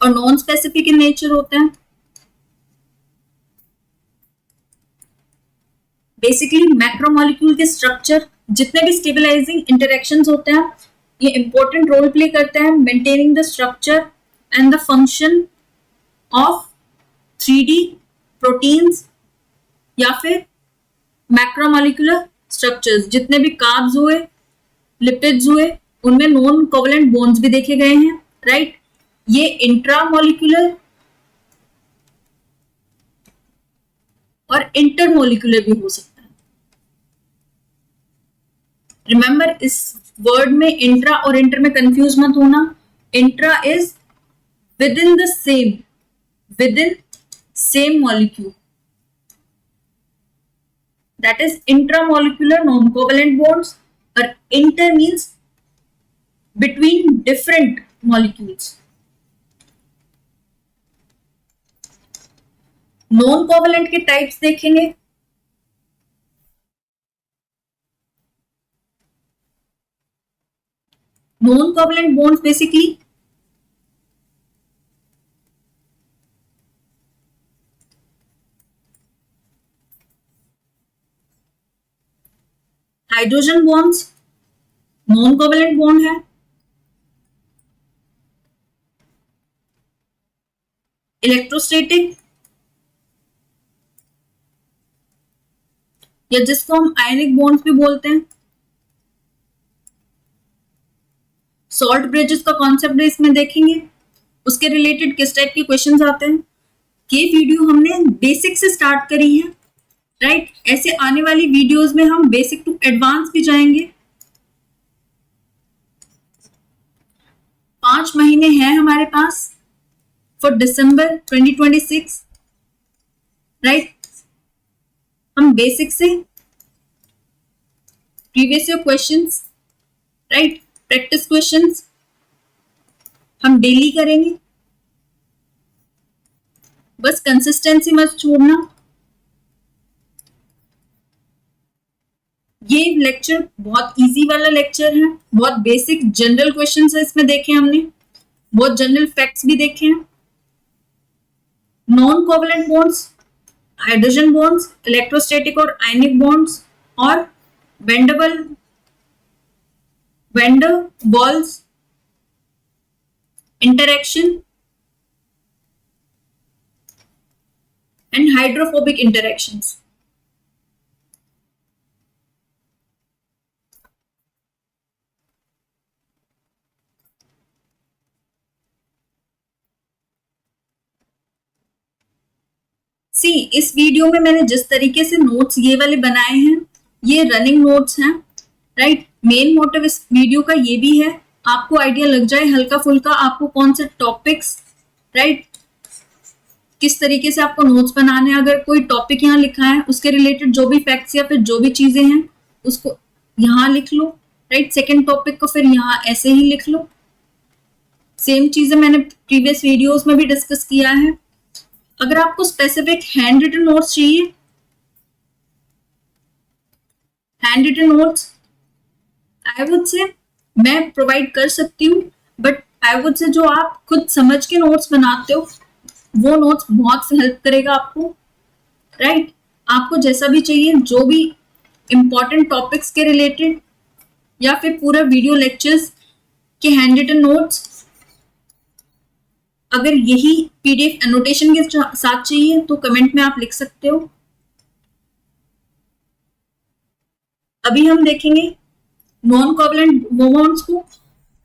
और नॉन स्पेसिफिक इन नेचर होते हैं. बेसिकली मैक्रोमोलिक्यूल के स्ट्रक्चर जितने भी स्टेबलाइजिंग इंटरेक्शंस होते हैं ये इंपॉर्टेंट रोल प्ले करते हैं maintaining the structure and the function of 3D proteins या फिर मैक्रोमोलिकुलर स्ट्रक्चर्स. जितने भी कार्ब्स हुए, लिपिड्स हुए, उनमें नॉन कोवेलेंट बॉन्ड्स भी देखे गए हैं, राइट. ये इंट्रामोलिकुलर और इंटरमोलिकुलर भी हो सकता है. रिमेंबर, इस वर्ड में इंट्रा और इंटर में कंफ्यूज मत होना. Intra is within same molecule, that is intramolecular non-covalent bonds, or inter means between different molecules. Non-covalent के टाइप्स देखेंगे. Non-covalent bonds basically hydrogen bonds non covalent bond है. Electrostatic या जिसको हम आयनिक बॉन्ड्स भी बोलते हैं. सॉल्ट ब्रिजेस का कॉन्सेप्ट भी इसमें देखेंगे. उसके रिलेटेड किस टाइप के क्वेश्चंस आते हैं. ये वीडियो हमने बेसिक से स्टार्ट करी है, राइट. ऐसे आने वाली वीडियोस में हम बेसिक टू एडवांस भी जाएंगे. 5 महीने हैं हमारे पास फॉर दिसंबर 2026, राइट. हम बेसिक से previous year questions, right, practice questions हम डेली करेंगे. बस कंसिस्टेंसी मत छोड़ना. ये लेक्चर बहुत इजी वाला लेक्चर है. बहुत बेसिक जनरल क्वेश्चंस है इसमें देखे हमने, बहुत जनरल फैक्ट्स भी देखे हैं. Non covalent bonds, hydrogen bonds, electrostatic और आयनिक बॉन्ड्स और van der Waals interaction and hydrophobic interactions. इस वीडियो में मैंने जिस तरीके से नोट्स ये वाले बनाए हैं ये रनिंग नोट्स हैं, राइट. मेन मोटिव इस वीडियो का ये भी है आपको आइडिया लग जाए हल्का फुल्का आपको कौन से टॉपिक्स, राइट, किस तरीके से आपको नोट्स बनाने हैं. अगर कोई टॉपिक यहाँ लिखा है उसके रिलेटेड जो भी फैक्ट्स या फिर जो भी चीजें हैं उसको यहाँ लिख लो, राइट. सेकेंड टॉपिक को फिर यहाँ ऐसे ही लिख लो. सेम चीजें मैंने प्रीवियस वीडियोस में भी डिस्कस किया है. अगर आपको स्पेसिफिक हैंड रिटन नोट्स चाहिए hand written notes I would say मैं प्रोवाइड कर सकती हूँ, बट आई वुड से जो आप खुद समझ के नोट्स बनाते हो वो नोट्स बहुत हेल्प करेगा आपको, राइट? आपको जैसा भी चाहिए, जो भी इंपॉर्टेंट टॉपिक्स के रिलेटेड या फिर पूरा वीडियो लेक्चर्स के हैंड रिटन नोट्स, अगर यही पीडीएफ एनोटेशन के साथ चाहिए तो कमेंट में आप लिख सकते हो। अभी हम देखेंगे नॉन कोवलेंट बॉन्ड्स को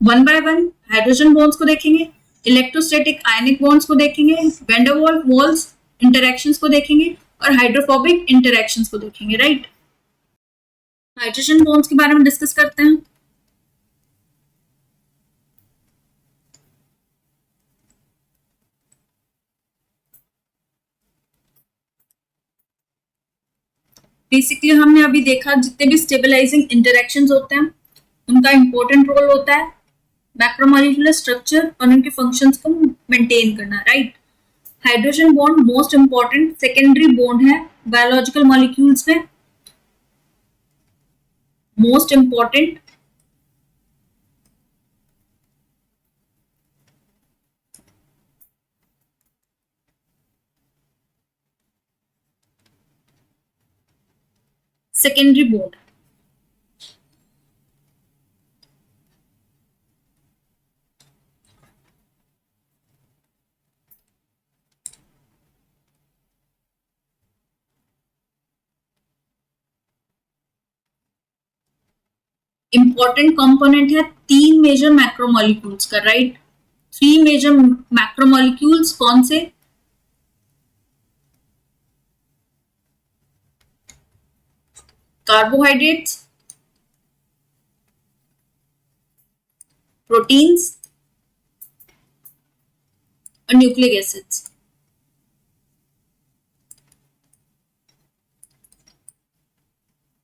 one by one, hydrogen bonds को देखेंगे, इलेक्ट्रोस्टैटिक आयनिक बॉन्ड्स को देखेंगे, वैन डर वाल्स इंटरैक्शंस को देखेंगे और हाइड्रोफोबिक इंटरैक्शंस को देखेंगे, राइट? हाइड्रोजन बॉन्ड्स के बारे में डिस्कस करते हैं। बेसिकली हमने अभी देखा जितने भी स्टेबलाइजिंग इंटरैक्शंस होते हैं उनका इंपॉर्टेंट रोल होता है मैक्रोमोलिक्यूलर स्ट्रक्चर और उनके फंक्शंस को मेंटेन करना, right? Hydrogen bond most important secondary bond है बायोलॉजिकल मॉलिक्यूल्स में, most important secondary bond. Important component है 3 मेजर मैक्रोमोलिक्यूल्स का, राइट? 3 मेजर मैक्रोमोलिक्यूल्स कौन से? कार्बोहाइड्रेट्स, प्रोटीन्स और nucleic acids.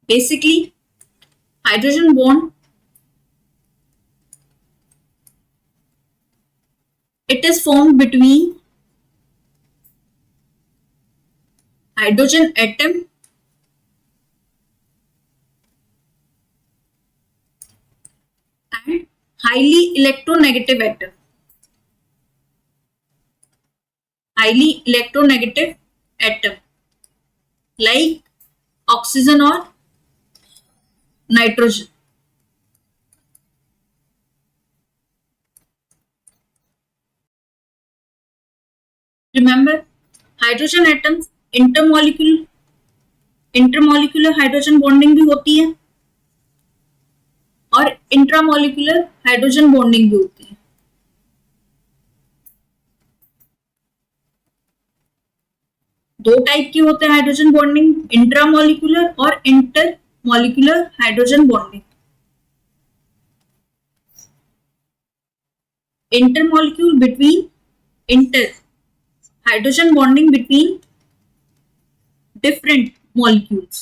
Basically hydrogen bond it is formed between hydrogen atom and highly electronegative atom, highly electronegative atom like oxygen or nitrogen. Remember, hydrogen atoms intermolecular hydrogen bonding भी होती है और intramolecular hydrogen bonding भी होती है। दो type की होते हैं हाइड्रोजन बॉन्डिंग, इंट्रामोलिकुलर और intermolecular hydrogen bonding. Intermolecule between inter hydrogen bonding between different molecules.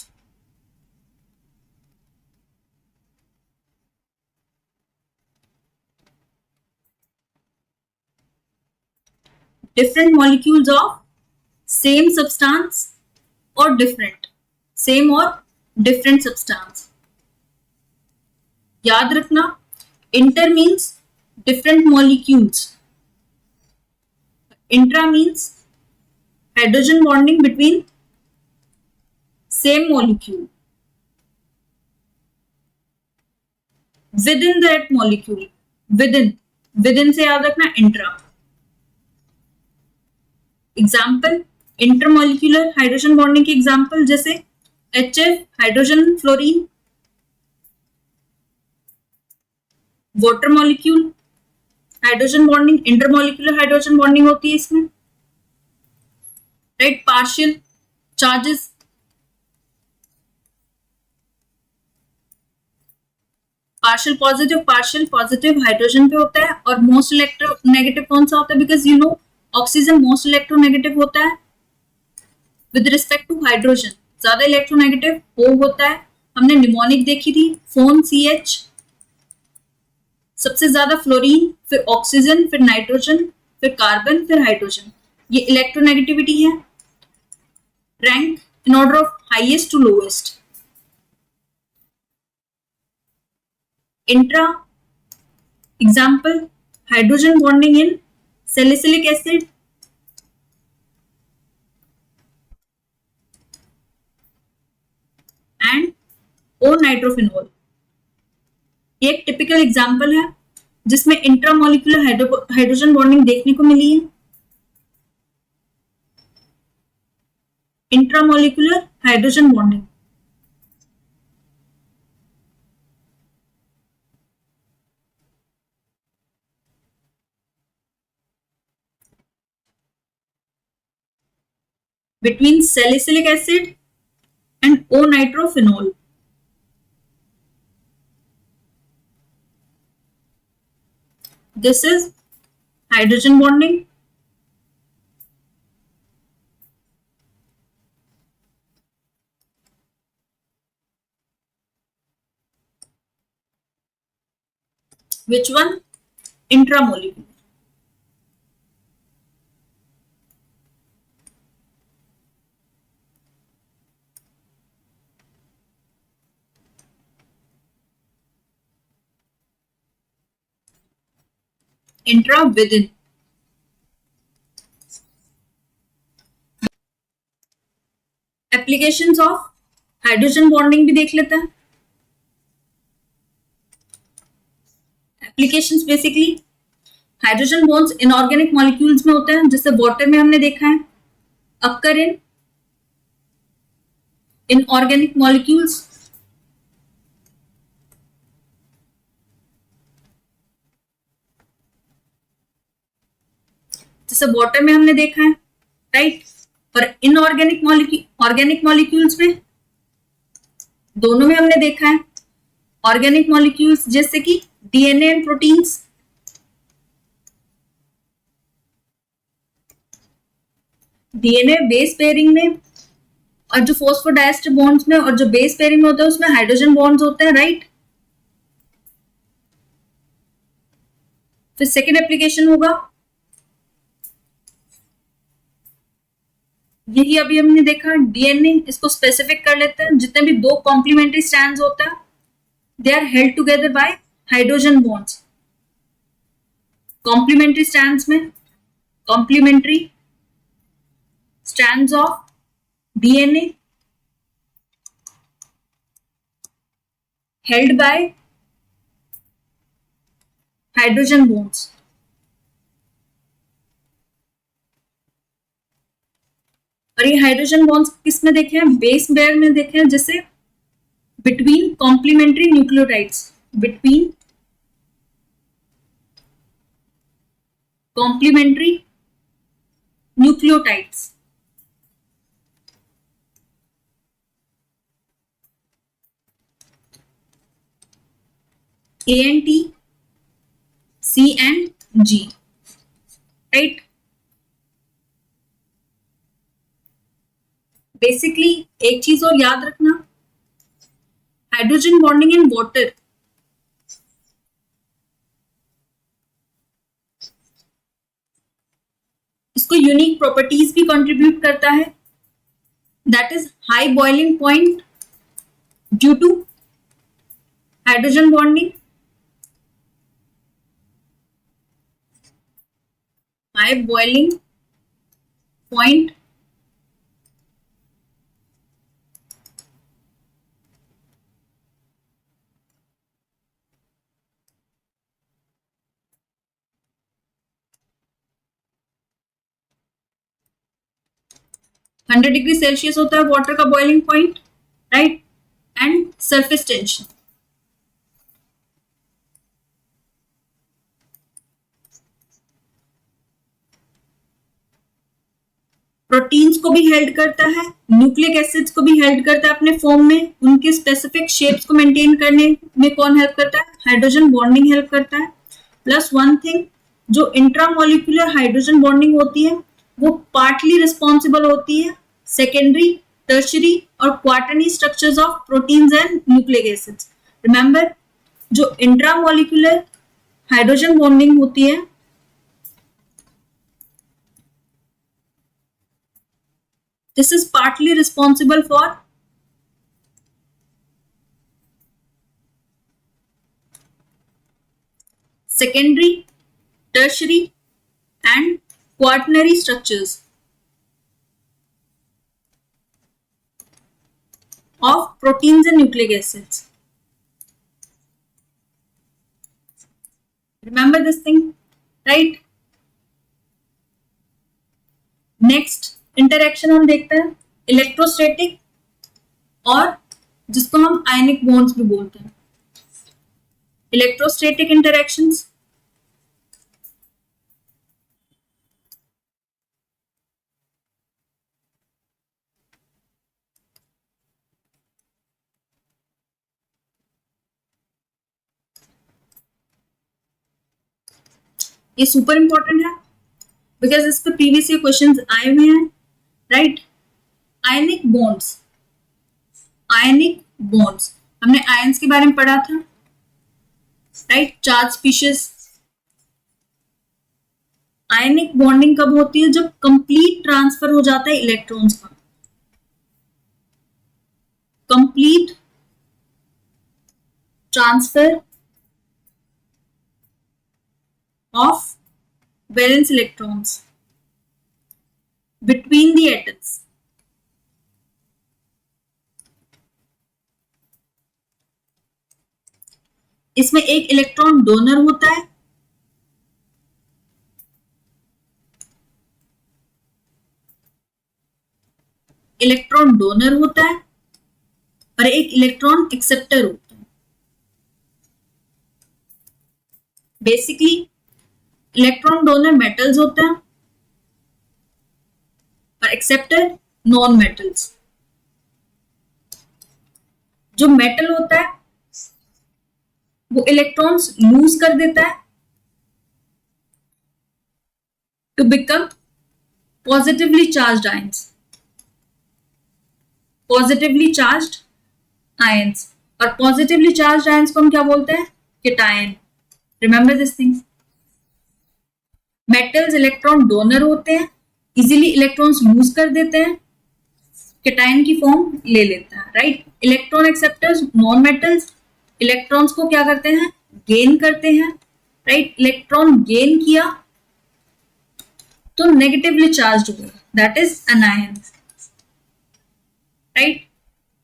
Different molecules of same substance or different, same or different substance. याद रखना, inter means different molecules. Intra means hydrogen bonding between same molecule. Within that molecule, within से याद रखना intra. Example, intermolecular hydrogen bonding के example जैसे HF hydrogen fluorine, water molecule hydrogen bonding, intermolecular hydrogen bonding होती है इसमें, right? Partial charges, partial positive hydrogen पे होता है और मोस्ट इलेक्ट्रोनेगेटिव कौन सा होता है? Because you know oxygen most electronegative होता है विद रिस्पेक्ट टू हाइड्रोजन, ज्यादा इलेक्ट्रोनेगेटिव वो होता है। हमने निमोनिक देखी थी, फोन CH, सबसे ज्यादा फ्लोरीन, फिर ऑक्सीजन, फिर नाइट्रोजन, फिर कार्बन, फिर हाइड्रोजन। ये इलेक्ट्रोनेगेटिविटी है। Rank in order of highest to lowest. Intra example hydrogen bonding in salicylic acid and O nitrophenol. ये एक टिपिकल एग्जाम्पल है जिसमें इंट्रामोलिकुलर हाइड्रोजन बॉन्डिंग देखने को मिली है। Intramolecular hydrogen bonding between salicylic acid and O-nitrophenol. This is hydrogen bonding. Which one? Intramolecular. Intra within. Applications of hydrogen bonding भी देख लेते हैं। Applications basically hydrogen bonds inorganic molecules में होते हैं, जैसे वाटर में हमने देखा है, अक्कर इन इनऑर्गेनिक मॉलिक्यूल्स, जैसे वाटर में हमने देखा है, राइट। और इनऑर्गेनिक ऑर्गेनिक मॉलिक्यूल्स में दोनों में हमने देखा है। ऑर्गेनिक मॉलिक्यूल्स जैसे कि DNA and proteins, DNA base pairing में, और जो फॉस्फोडाइएस्टर बॉन्ड्स में और जो बेस पेयरिंग में होता है उसमें हाइड्रोजन बॉन्ड्स होते हैं, राइट। फिर सेकेंड एप्लीकेशन होगा, यही अभी हमने देखा डीएनए, इसको स्पेसिफिक कर लेते हैं। जितने भी दो कॉम्प्लीमेंट्री स्ट्रैंड्स होता है they are held together by hydrogen bonds. Complementary strands में complementary strands of DNA held by hydrogen bonds. और ये हाइड्रोजन बॉन्ड्स किस में देखे हैं? बेस पेयर में देखे हैं, जैसे between complementary nucleotides, between complementary nucleotides. A and T, C and G, right? Basically एक चीज और याद रखना, हाइड्रोजन बॉन्डिंग इन वाटर इसको यूनिक प्रॉपर्टीज भी कंट्रीब्यूट करता है, that is high boiling point due to hydrogen bonding, high boiling point hundred degree Celsius होता है वाटर का boiling point, right. And surface tension, proteins को भी हेल्ड करता है, न्यूक्लिक एसिड्स को भी हेल्ड करता है अपने फॉर्म में, उनके स्पेसिफिक शेप्स को मेंटेन करने में कौन हेल्प करता है? हाइड्रोजन बॉन्डिंग हेल्प करता है। प्लस वन थिंग, जो इंट्रामोलिकुलर हाइड्रोजन बॉन्डिंग होती है वो पार्टली रिस्पॉन्सिबल होती है सेकेंडरी, टर्शरी और quaternary structures of proteins and nucleic acids. Remember, जो इंट्रामोलिकुलर हाइड्रोजन बॉन्डिंग होती है this is partly responsible for secondary, tertiary and quaternary structures of proteins and nucleic acids. Remember this thing, right? Next interaction हम देखते हैं electrostatic और जिसको हम आयनिक bonds भी बोलते हैं. इलेक्ट्रोस्टैटिक इंटरेक्शंस ये सुपर इंपॉर्टेंट है बिकॉज इस पे प्रीवियस ईयर क्वेश्चंस आए हुए हैं, राइट. आयनिक बॉन्ड्स हमने आयंस के बारे में पढ़ा था, right. Charge species. Ionic bonding कब होती है? जब कंप्लीट ट्रांसफर हो जाता है इलेक्ट्रॉन्स का. Complete transfer of valence electrons between the atoms. इसमें एक इलेक्ट्रॉन डोनर होता है, और एक इलेक्ट्रॉन एक्सेप्टर होता है. बेसिकली इलेक्ट्रॉन डोनर मेटल्स होते हैं और एक्सेप्टर नॉन मेटल्स. जो मेटल होता है वो इलेक्ट्रॉन्स लूज कर देता है to become positively charged ions. और पॉजिटिवली चार्ज्ड आयंस को हम क्या बोलते हैं? Cation. Remember this thing. Metals electron donor होते हैं, इजीली इलेक्ट्रॉन्स लूज कर देते हैं, केटायन की फॉर्म ले लेता है, right. Electron acceptors non metals electrons को क्या करते हैं? गेन करते हैं, राइट. इलेक्ट्रॉन गेन किया तो नेगेटिवली चार्ज हुआ, that is anion, right.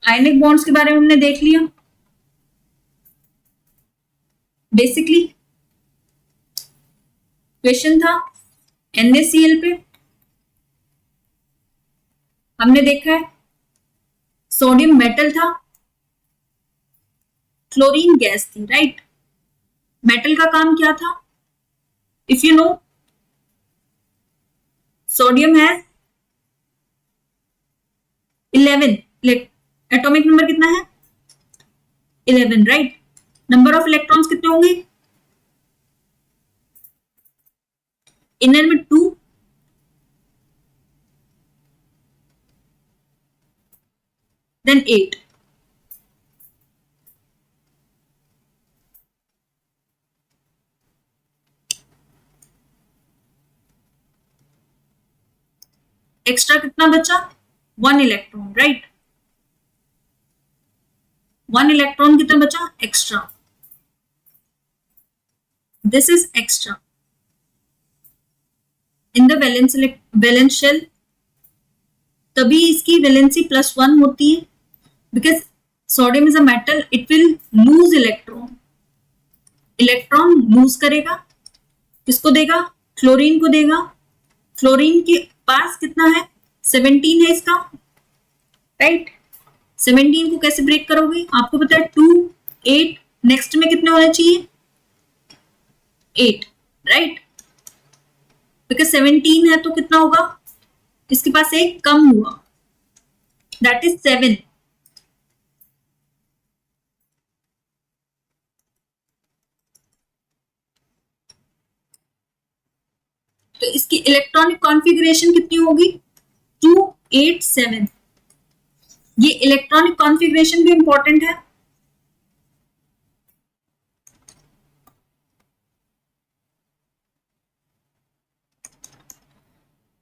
Ionic bonds के बारे में हमने देख लिया. बेसिकली क्वेश्चन था NaCl पे. हमने देखा है सोडियम मेटल था, क्लोरीन गैस थी, राइट. मेटल का काम क्या था? If you know, sodium has 11. Atomic number कितना है? 11, राइट. नंबर ऑफ इलेक्ट्रॉन्स कितने होंगे? इनर में 2, देन 8. एक्स्ट्रा कितना बचा? 1 इलेक्ट्रॉन, राइट. 1 इलेक्ट्रॉन कितना बचा? Extra. This is extra in the valence shell. तभी इसकी वैलेंसी +1 होती है because sodium is a metal, it will lose electron lose करेगा. किसको देगा? क्लोरीन को देगा. क्लोरीन के पास कितना है? 17 है इसका, राइट. 17 को कैसे ब्रेक करोगे? आपको पता है 2, 8. नेक्स्ट में कितने होना चाहिए? 8, राइट. बिकॉज 17 है तो कितना होगा? इसके पास एक कम हुआ, दैट इज 7. तो इसकी इलेक्ट्रॉनिक कॉन्फ़िगरेशन कितनी होगी? 2, 8, 7. ये इलेक्ट्रॉनिक कॉन्फ़िगरेशन भी इंपॉर्टेंट है.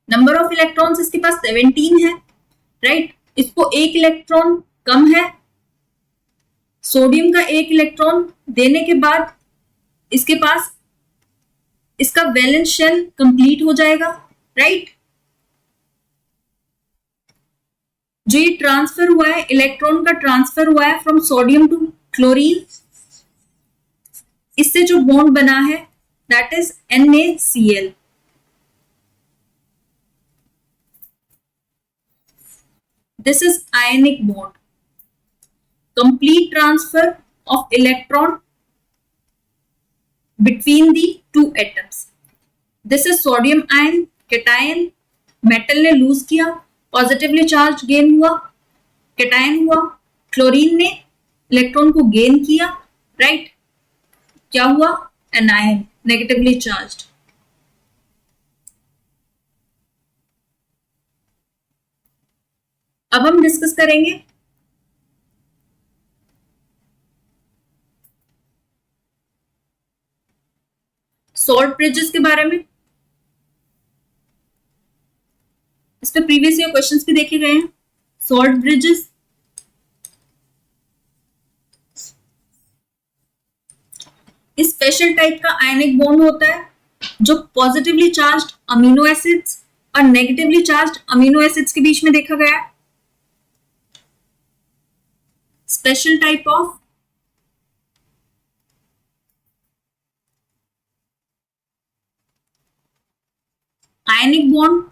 नंबर ऑफ इलेक्ट्रॉन्स इसके पास 17 है, राइट. इसको एक इलेक्ट्रॉन कम है. सोडियम का एक इलेक्ट्रॉन देने के बाद इसके पास इसका वैलेंस शेल कंप्लीट हो जाएगा, राइट। जो ये ट्रांसफर हुआ है, इलेक्ट्रॉन का ट्रांसफर हुआ है फ्रॉम सोडियम टू क्लोरीन, इससे जो बॉन्ड बना है that is NaCl। This is ionic bond, complete transfer of electron between the two atoms. This is sodium ion cation, metal ने लूज किया, पॉजिटिवली चार्ज गेन हुआ, cation हुआ, chlorine ने electron को गेन किया, राइट। क्या हुआ? Anion, negatively charged. अब हम डिस्कस करेंगे सॉल्ट ब्रिजेस के बारे में। इस पे प्रीवियस ईयर क्वेश्चंस भी देखे गए हैं। सॉल्ट ब्रिजेस इस स्पेशल टाइप का आयनिक बॉन्ड होता है जो पॉजिटिवली चार्ज्ड अमीनो एसिड्स और नेगेटिवली चार्ज्ड अमीनो एसिड्स के बीच में देखा गया है। Special type of ionic bond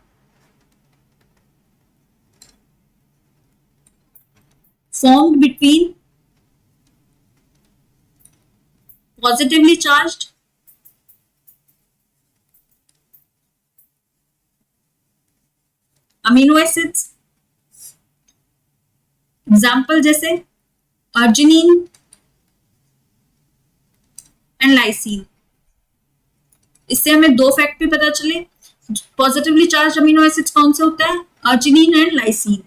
formed between positively charged amino acids, example जैसे अर्जिनिन एंड लाइसिन। इससे हमें दो फैक्ट भी पता चले, पॉजिटिवली चार्ज अमीनो एसिड्स कौन से होता है? Arginine and lysine.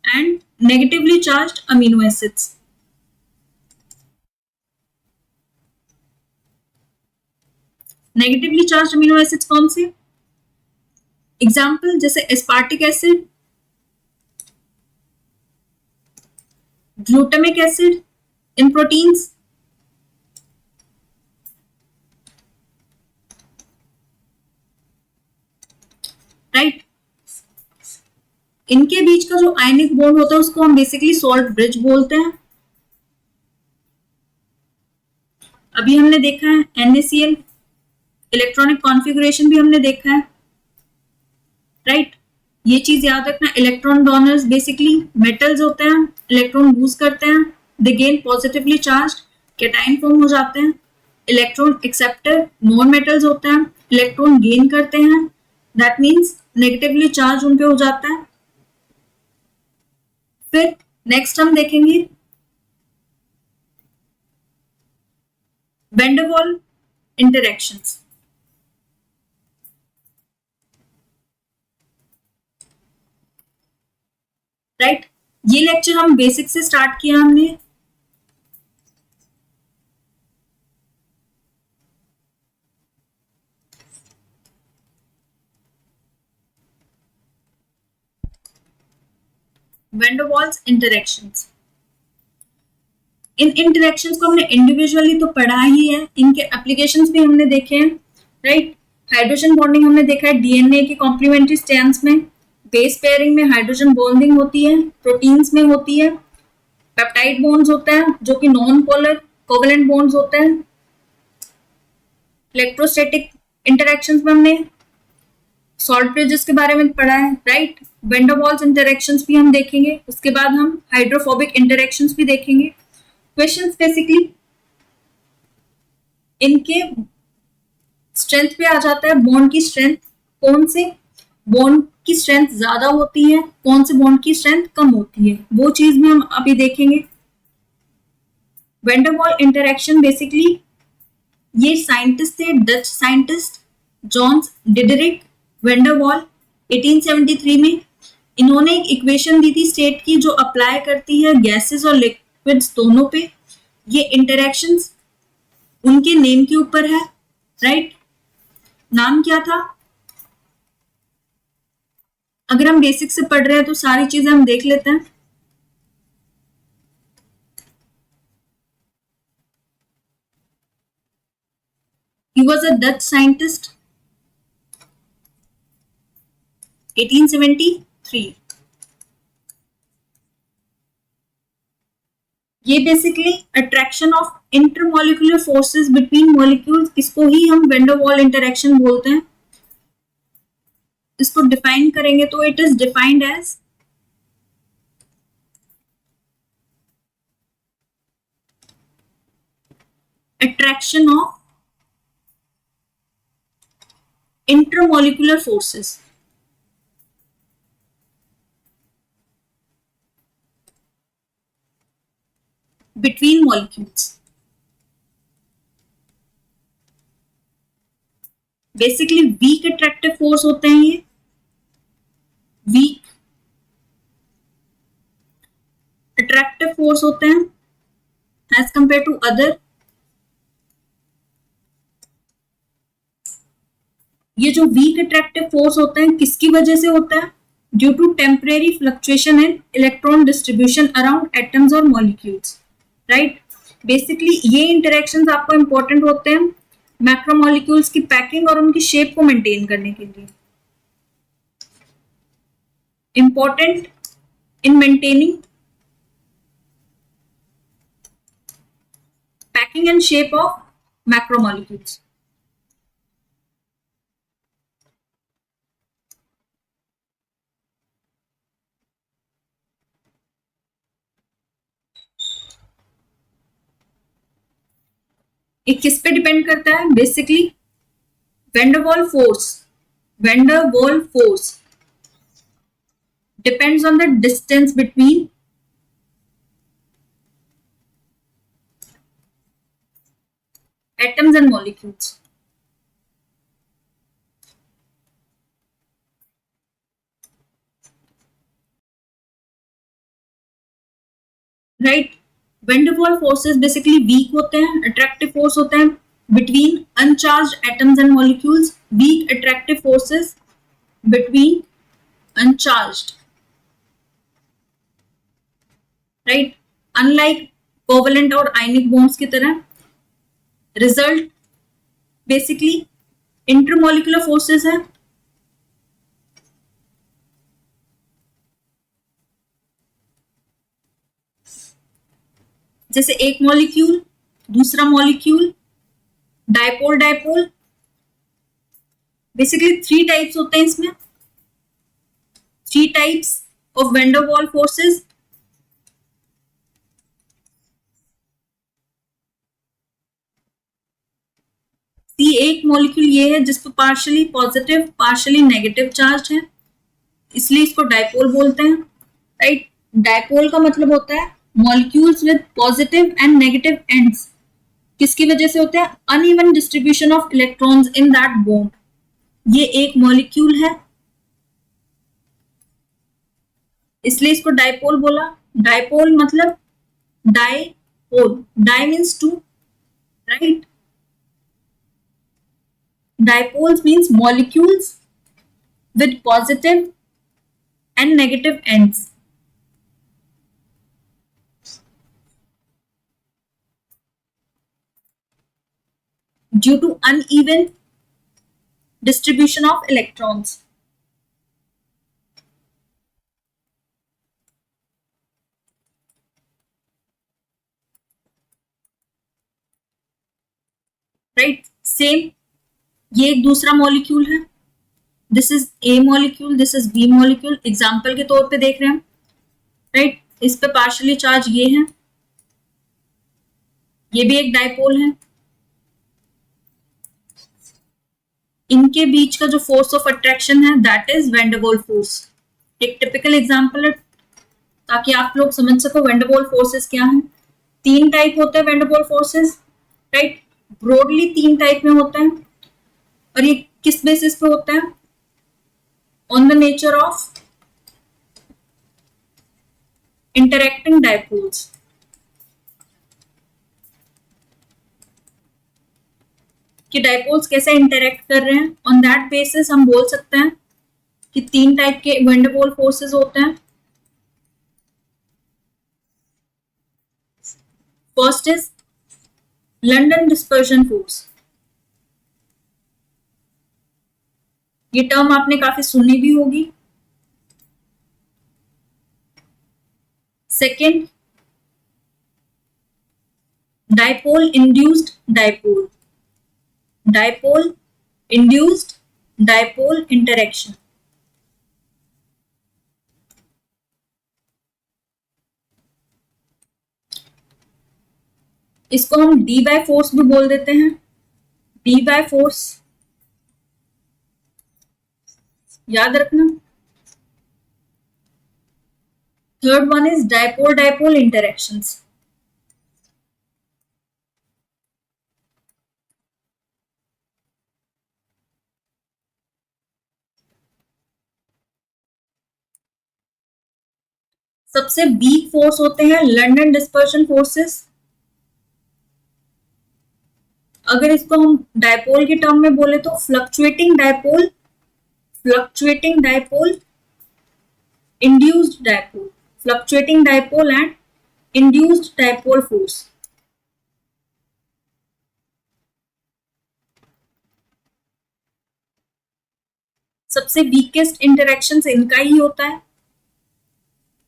And negatively charge amino acids, negatively charge amino acids कौन से? एग्जाम्पल जैसे aspartic acid, glutamic acid in proteins, right. इनके बीच का जो आयनिक बॉन्ड होता है उसको हम बेसिकली सॉल्ट ब्रिज बोलते हैं। अभी हमने देखा है NaCl, इलेक्ट्रॉनिक कॉन्फ़िगरेशन भी हमने देखा है, राइट। ये चीज याद रखना, इलेक्ट्रॉन डोनर्स बेसिकली मेटल्स होते हैं, इलेक्ट्रॉन लूज करते हैं, दे gain positively charged, cation form हो जाते हैं। इलेक्ट्रॉन एक्सेप्टर नॉन मेटल्स होते हैं, इलेक्ट्रॉन गेन करते हैं, दैट मीन्स नेगेटिवली चार्ज उन पे हो जाता है। फिर नेक्स्ट हम देखेंगे वैन डर वाल इंटरैक्शंस। राइट, ये लेक्चर हम बेसिक से स्टार्ट किया हमने। वैन डर वाल्स इंटरैक्शंस, इन इंटरैक्शंस को हमने इंडिविजुअली तो पढ़ा ही है, इनके एप्लीकेशंस भी हमने देखे हैं, राइट। हाइड्रोजन बॉन्डिंग हमने देखा है डीएनए के कॉम्प्लीमेंट्री स्ट्रैंड्स में, बेस पेयरिंग में हाइड्रोजन बॉन्डिंग होती है, प्रोटीन्स में होती है, पेप्टाइड बॉन्ड्स होते हैं जो कि नॉन पोलर कोवेलेंट बॉन्ड्स होते हैं। इलेक्ट्रोस्टैटिक इंटरैक्शंस में हमने सॉल्ट ब्रिजेस के बारे में पढ़ा है, right. Van der Waals interactions भी हम देखेंगे, उसके बाद हम हाइड्रोफोबिक इंटरैक्शंस भी देखेंगे। क्वेश्चंस बेसिकली इनके स्ट्रेंथ पे आ जाता है, बॉन्ड की स्ट्रेंथ, कौन से बॉन्ड की स्ट्रेंथ ज्यादा होती है, कौन से बॉन्ड की स्ट्रेंथ कम होती है, वो चीज भी हम अभी देखेंगे। Van der Waals interaction basically ये साइंटिस्ट थे, Dutch scientist Johannes Diderik van der Waals, 1873 में। इन्होंने एक इक्वेशन दी थी स्टेट की जो अप्लाई करती है गैसेस और लिक्विड्स दोनों पे। ये इंटरैक्शंस उनके नेम के ऊपर है, राइट। नाम क्या था? अगर हम बेसिक से पढ़ रहे हैं तो सारी चीजें हम देख लेते हैं। He was a Dutch scientist. 1873. ये basically attraction of intermolecular forces between molecules, इसको ही हम वैन डर वाल इंटरेक्शन बोलते हैं. इसको डिफाइन करेंगे तो it is defined as attraction of intermolecular forces between molecules. Basically weak attractive force होते हैं ये, वीक अट्रैक्टिव फोर्स होते हैं एज कंपेयर टू अदर. ये जो वीक अट्रैक्टिव फोर्स होते हैं किसकी वजह से होता है? Due to temporary fluctuation in electron distribution around atoms और मॉलिक्यूल्स. राइट, बेसिकली ये इंटरेक्शंस आपको इंपॉर्टेंट होते हैं मैक्रोमोलिक्यूल्स की पैकिंग और उनकी शेप को मेंटेन करने के लिए. Important in maintaining packing and shape of macromolecules. ये किस पे डिपेंड करता है? बेसिकली वैन डर वाल फोर्स, वैन डर वाल force depends on the distance between atoms and molecules. Right, van der Waal forces basically weak होते हैं, attractive force होते हैं between uncharged atoms and molecules. Weak attractive forces between uncharged. Right, unlike covalent और ionic bonds की तरह. Result basically intermolecular forces है. जैसे एक मॉलिक्यूल, दूसरा molecule, dipole dipole. Basically 3 types होते हैं इसमें, 3 types of van der Waal forces. एक मॉलिक्यूल ये है जिस पर partially positive partially negative charge है, इसलिए इसको डायपोल बोलते हैं. राइट, डायपोल का मतलब होता है molecules with positive and negative ends. किसकी वजह से होते हैं? Uneven distribution of electrons in that bond. ये एक मॉलिक्यूल है इसलिए इसको डायपोल बोला. डायपोल मतलब dipole, di means two. Right, dipoles means molecules with positive and negative ends. Due to uneven distribution of electrons. Right, same. ये एक दूसरा मॉलिक्यूल है. This is A molecule, this is B molecule. Example के तौर पे देख रहे हैं. राइट, इस पे पार्शियली चार्ज ये है, ये भी एक डायपोल है. इनके बीच का जो फोर्स ऑफ अट्रैक्शन है दैट इज वैन डर वाल फोर्स. एक टिपिकल एग्जाम्पल है ताकि आप लोग समझ सको वैन डर वाल फोर्सेस क्या है. 3 टाइप होते हैं van der Waal forces. Right, broadly 3 type में होते हैं. और ये किस बेसिस पे होता है? On the nature of interacting dipoles. कि डायपोल्स कैसे इंटरैक्ट कर रहे हैं, ऑन दैट बेसिस हम बोल सकते हैं कि 3 टाइप के वैन डर वाल फोर्सेस होते हैं. First is London dispersion force. ये टर्म आपने काफी सुनी भी होगी। Second, dipole induced dipole, dipole induced dipole interaction. इसको हम डी बाय फोर्स भी बोल देते हैं, डी बाय फोर्स, याद रखना। Third one is dipole dipole interactions. सबसे वीक फोर्स होते हैं लंडन डिस्पर्शन फोर्सेस। अगर इसको हम डाइपोल के टर्म में बोले तो fluctuating dipole, fluctuating dipole, induced dipole, fluctuating dipole and induced dipole force. सबसे वीकेस्ट इंटरेक्शंस इनका ही होता है।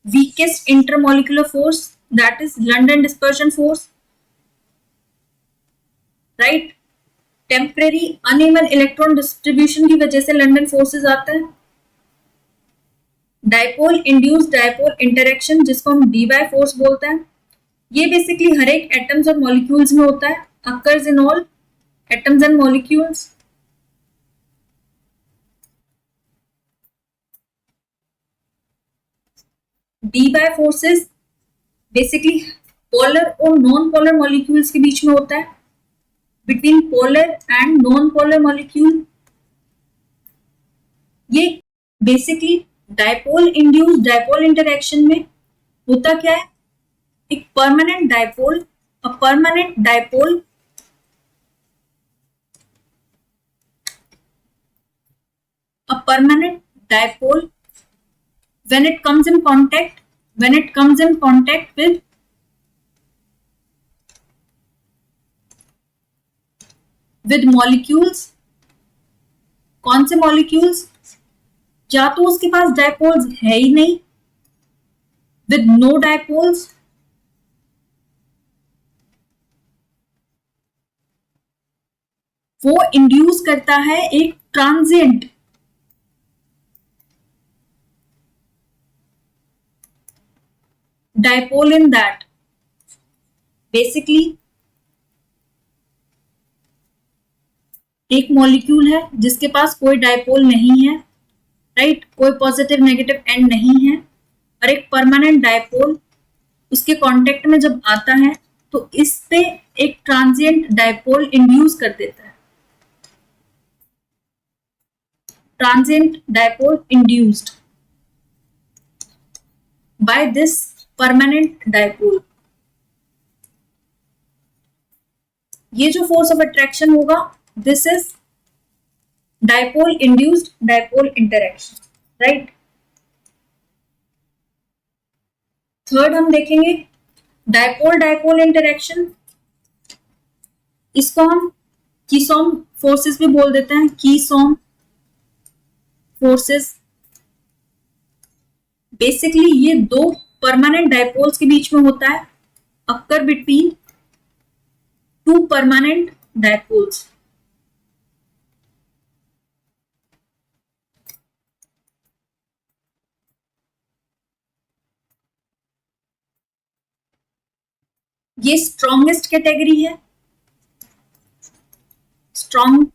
Weakest intermolecular force that is London dispersion force, right. Temporary uneven electron distribution की वजह से लंडन फोर्सेस आता है। डाइपोल इंड्यूस्ड डाइपोल इंटरेक्शन, जिसको हम डी बाय फोर्स बोलते हैं, ये बेसिकली हर एक एटम्स और मॉलिक्यूल्स में होता है, occurs in all atoms and molecules. Debye forces basically polar और नॉन पोलर मॉलिक्यूल्स के बीच में होता है, between polar and non polar molecule. ये basically dipole induced dipole interaction में होता क्या है, एक permanent dipole, a permanent dipole when it comes in contact with molecules। कौन से मॉलिक्यूल्स? या तो उसके पास डाइपोल्स है ही नहीं, विद नो डाइपोल्स, वो इंड्यूस करता है एक transient dipole in that. Basically एक मॉलिक्यूल है जिसके पास कोई डाइपोल नहीं है, राइट, कोई पॉजिटिव नेगेटिव एंड नहीं है, और एक परमानेंट डाइपोल उसके कांटेक्ट में जब आता है तो इस पे एक ट्रांजिएंट डाइपोल इंड्यूस कर देता है, transient dipole induced by this permanent dipole. ये जो फोर्स ऑफ अट्रैक्शन होगा, this is dipole induced dipole interaction, right. Third हम देखेंगे डाइपोल डाइपोल इंटरेक्शन। इसको हम कीसॉम फोर्सेस भी बोल देते हैं, कीसॉम फोर्सेस। बेसिकली ये दो परमानेंट डाइपोल्स के बीच में होता है, occur between two permanent dipoles. ये स्ट्रॉन्गेस्ट कैटेगरी है, strong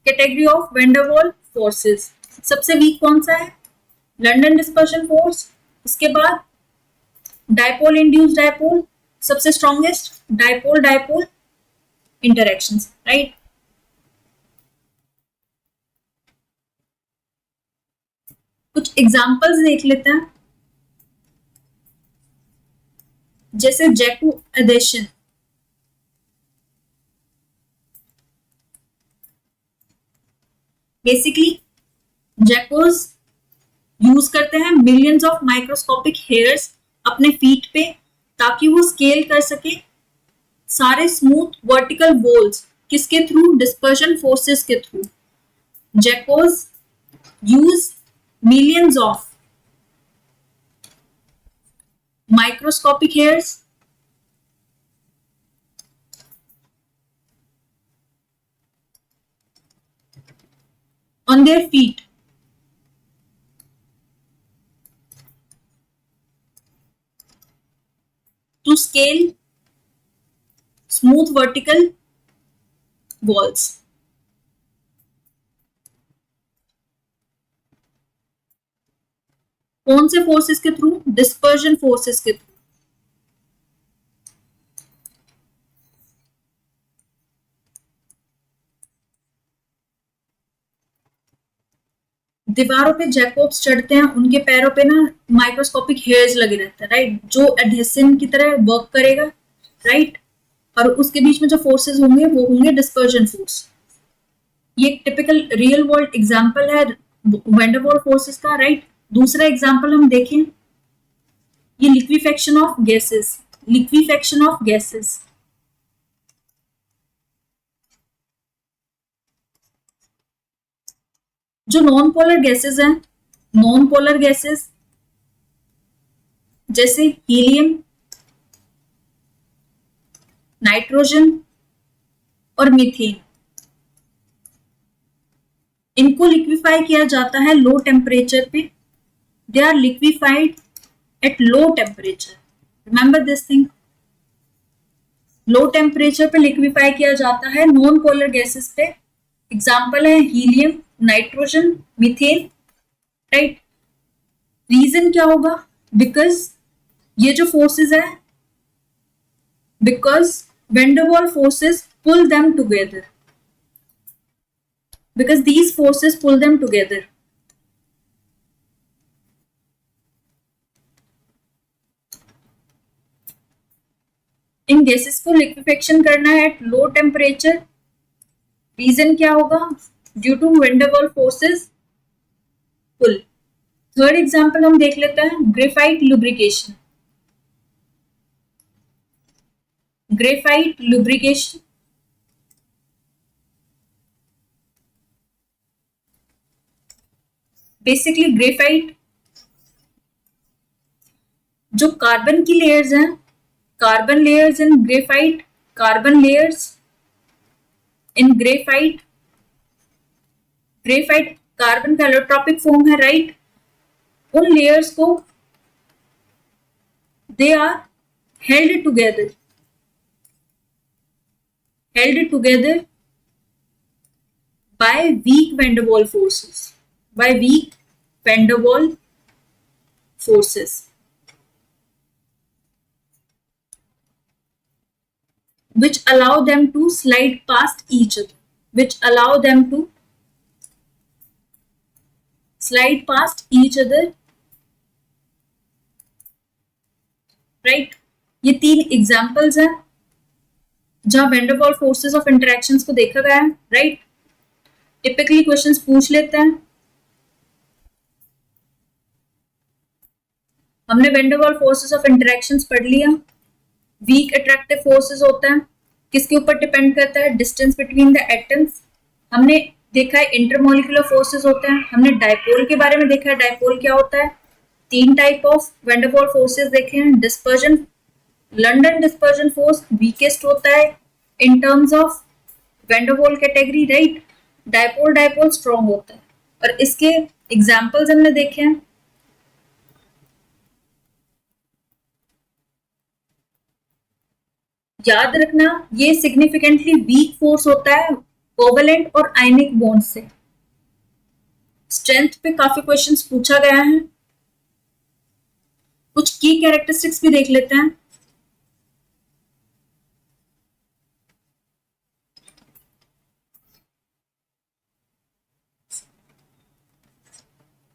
category of van der Waal forces. सबसे वीक कौन सा है? London dispersion force. उसके बाद डाइपोल इंड्यूस्ड डाइपोल। सबसे strongest dipole dipole interactions, right. कुछ एग्जांपल्स देख लेते हैं, जैसे gecko adhesion. Basically geckos use करते हैं मिलियंस ऑफ माइक्रोस्कोपिक हेयर्स अपने फीट पे, ताकि वो स्केल कर सके सारे स्मूथ वर्टिकल वॉल्स। किसके थ्रू? डिस्पर्शन फोर्सेस के through. geckos use millions of microscopic hairs on their feet to scale smooth vertical walls. कौन से फोर्सेस के थ्रू? डिस्पर्जन फोर्सेस के थ्रू. दीवारों पे जैकोब्स चढ़ते हैं, उनके पैरों पे ना माइक्रोस्कोपिक हेयर्स लगे रहते हैं, राइट, जो एडहेसिव की तरह वर्क करेगा, राइट, और उसके बीच में जो फोर्सेस होंगे वो होंगे डिस्पर्जन फोर्स. ये एक टिपिकल रियल वर्ल्ड एग्जांपल है वैन डर वाल्स फोर्सेस का, राइट. दूसरा एग्जांपल हम देखें, ये liquefaction of gases. Liquefaction of gases जो नॉन पोलर गैसेस हैं, नॉन पोलर गैसेस जैसे हीलियम, नाइट्रोजन और मीथेन, इनको लिक्विफाई किया जाता है लो टेम्परेचर पे. They are liquefied at low temperature. Remember this thing. Low temperature पे लिक्विफाई किया जाता है नॉन पोलर गैसेस पे. एग्जाम्पल है helium, nitrogen, methane, right. Reason क्या होगा? बिकॉज ये जो फोर्सेस है, because van der Waals forces pull them together. Because these forces pull them together. इन गैसेस को लिक्विफेक्शन करना है एट लो टेम्परेचर. रीजन क्या होगा? Due to van der Waals forces pull. Third example हम देख लेते हैं, graphite lubrication. Graphite lubrication basically graphite जो कार्बन की लेयर्स हैं, carbon layers in graphite, carbon layers in graphite. Graphite carbon का एलोट्रॉपिक फॉर्म है, राइट. उन लेयर्स को they are held together by weak van der Waals forces. By weak van der Waals forces. Which allow them to slide past each other. Which allow them to slide past each other. Right? ये तीन examples हैं जहां van der Waals forces of interactions को देखा गया है, right. Typically questions पूछ लेते हैं. हमने van der Waals forces of interactions पढ़ लिया. वीक अट्रैक्टिव फोर्सेस होता है, किसके ऊपर डिपेंड करता है? Distance between the atoms. हमने देखा है इंटरमोलिकुलर फोर्सेस होते हैं. हमने डायपोल के बारे में देखा है, डायपोल क्या होता है. तीन type of van der Waals forces देखे हैं. Dispersion, London dispersion force weakest होता है in terms of van der Waals category, right. Dipole strong होता है. और इसके एग्जाम्पल्स हमने देखे हैं. याद रखना, ये सिग्निफिकेंटली वीक फोर्स होता है कोवेलेंट और आयनिक बॉन्ड से. स्ट्रेंथ पे काफी क्वेश्चंस पूछा गया है. कुछ की कैरेक्टरिस्टिक्स भी देख लेते हैं.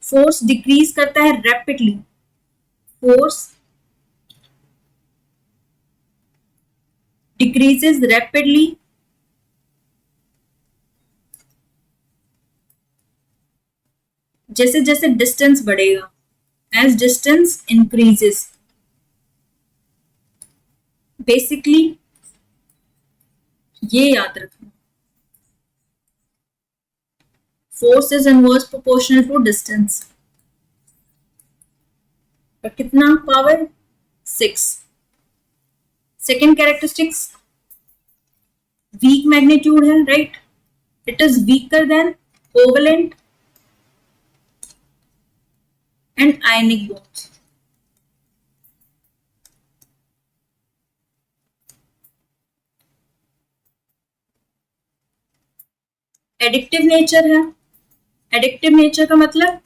फोर्स डिक्रीज करता है रैपिडली. फोर्स decreases rapidly जैसे जैसे डिस्टेंस बढ़ेगा. as distance increases. बेसिकली ये याद रखना, force is inverse proportional to distance. और कितना power 6। Second characteristics weak magnitude है, right. It is weaker than covalent and ionic bonds. एडिक्टिव नेचर है। एडिक्टिव नेचर का मतलब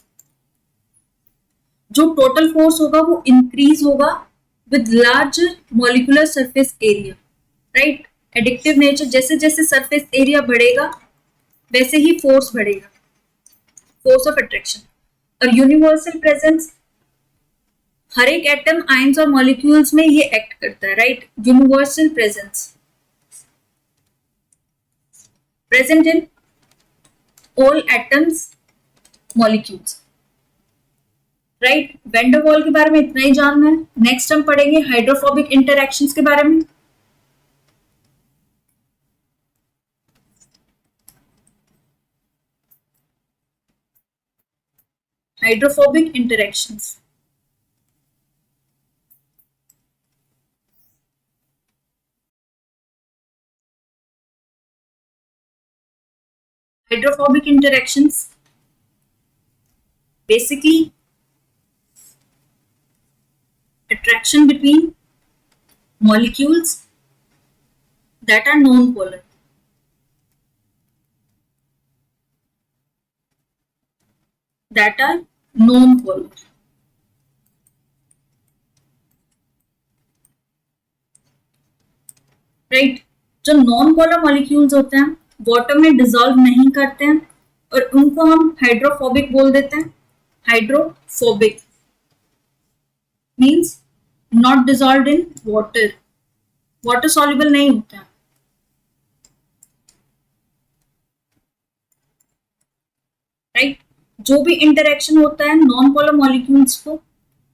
जो टोटल फोर्स होगा वो इंक्रीज होगा with large molecular surface area, right. एडिक्टिव नेचर, जैसे जैसे सरफेस एरिया बढ़ेगा वैसे ही फोर्स बढ़ेगा, फोर्स ऑफ अट्रैक्शन। और यूनिवर्सल प्रेजेंस, हर एक एटम, आयंस और मॉलिक्यूल्स में ये एक्ट करता है, right. Universal presence present in all atoms molecules, right. Van der Waal के बारे में इतना ही जानना है। नेक्स्ट हम पढ़ेंगे हाइड्रोफोबिक इंटरैक्शंस के बारे में। Hydrophobic interactions, hydrophobic interactions basically attraction between molecules that are non-polar, right. जो नॉन पोलर मॉलिक्यूल्स होते हैं वाटर में डिसॉल्व नहीं करते हैं और उनको हम हाइड्रोफोबिक बोल देते हैं। Hydrophobic means not dissolved in water, water soluble नहीं होता है, राइट। जो भी इंटरेक्शन होता है नॉन पोलर मॉलिक्यूल्स को,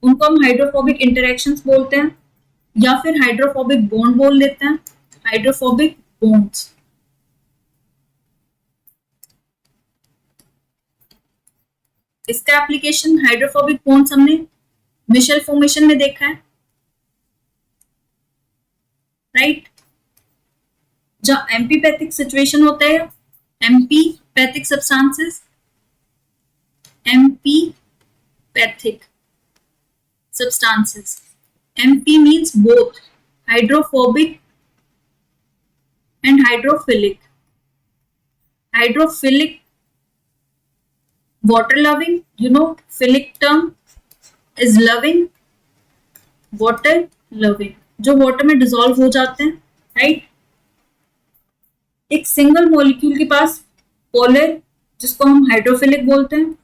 उनको हम हाइड्रोफोबिक इंटरेक्शंस बोलते हैं या फिर हाइड्रोफोबिक बॉन्ड बोल देते हैं, हाइड्रोफोबिक बॉन्ड्स। इसका एप्लीकेशन हाइड्रोफोबिक बॉन्ड्स हमने मिशेल फॉर्मेशन में देखा है, राइट। जहां एम्पीपैथिक सिचुएशन होता है, amphipathic substances, amphipathic substances. MP means both hydrophobic and hydrophilic. Hydrophilic, water loving, you know, philic term is loving, water loving, जो water में डिसॉल्व हो जाते हैं, राइट। एक सिंगल मॉलिक्यूल के पास पोलर, जिसको हम हाइड्रोफिलिक बोलते हैं,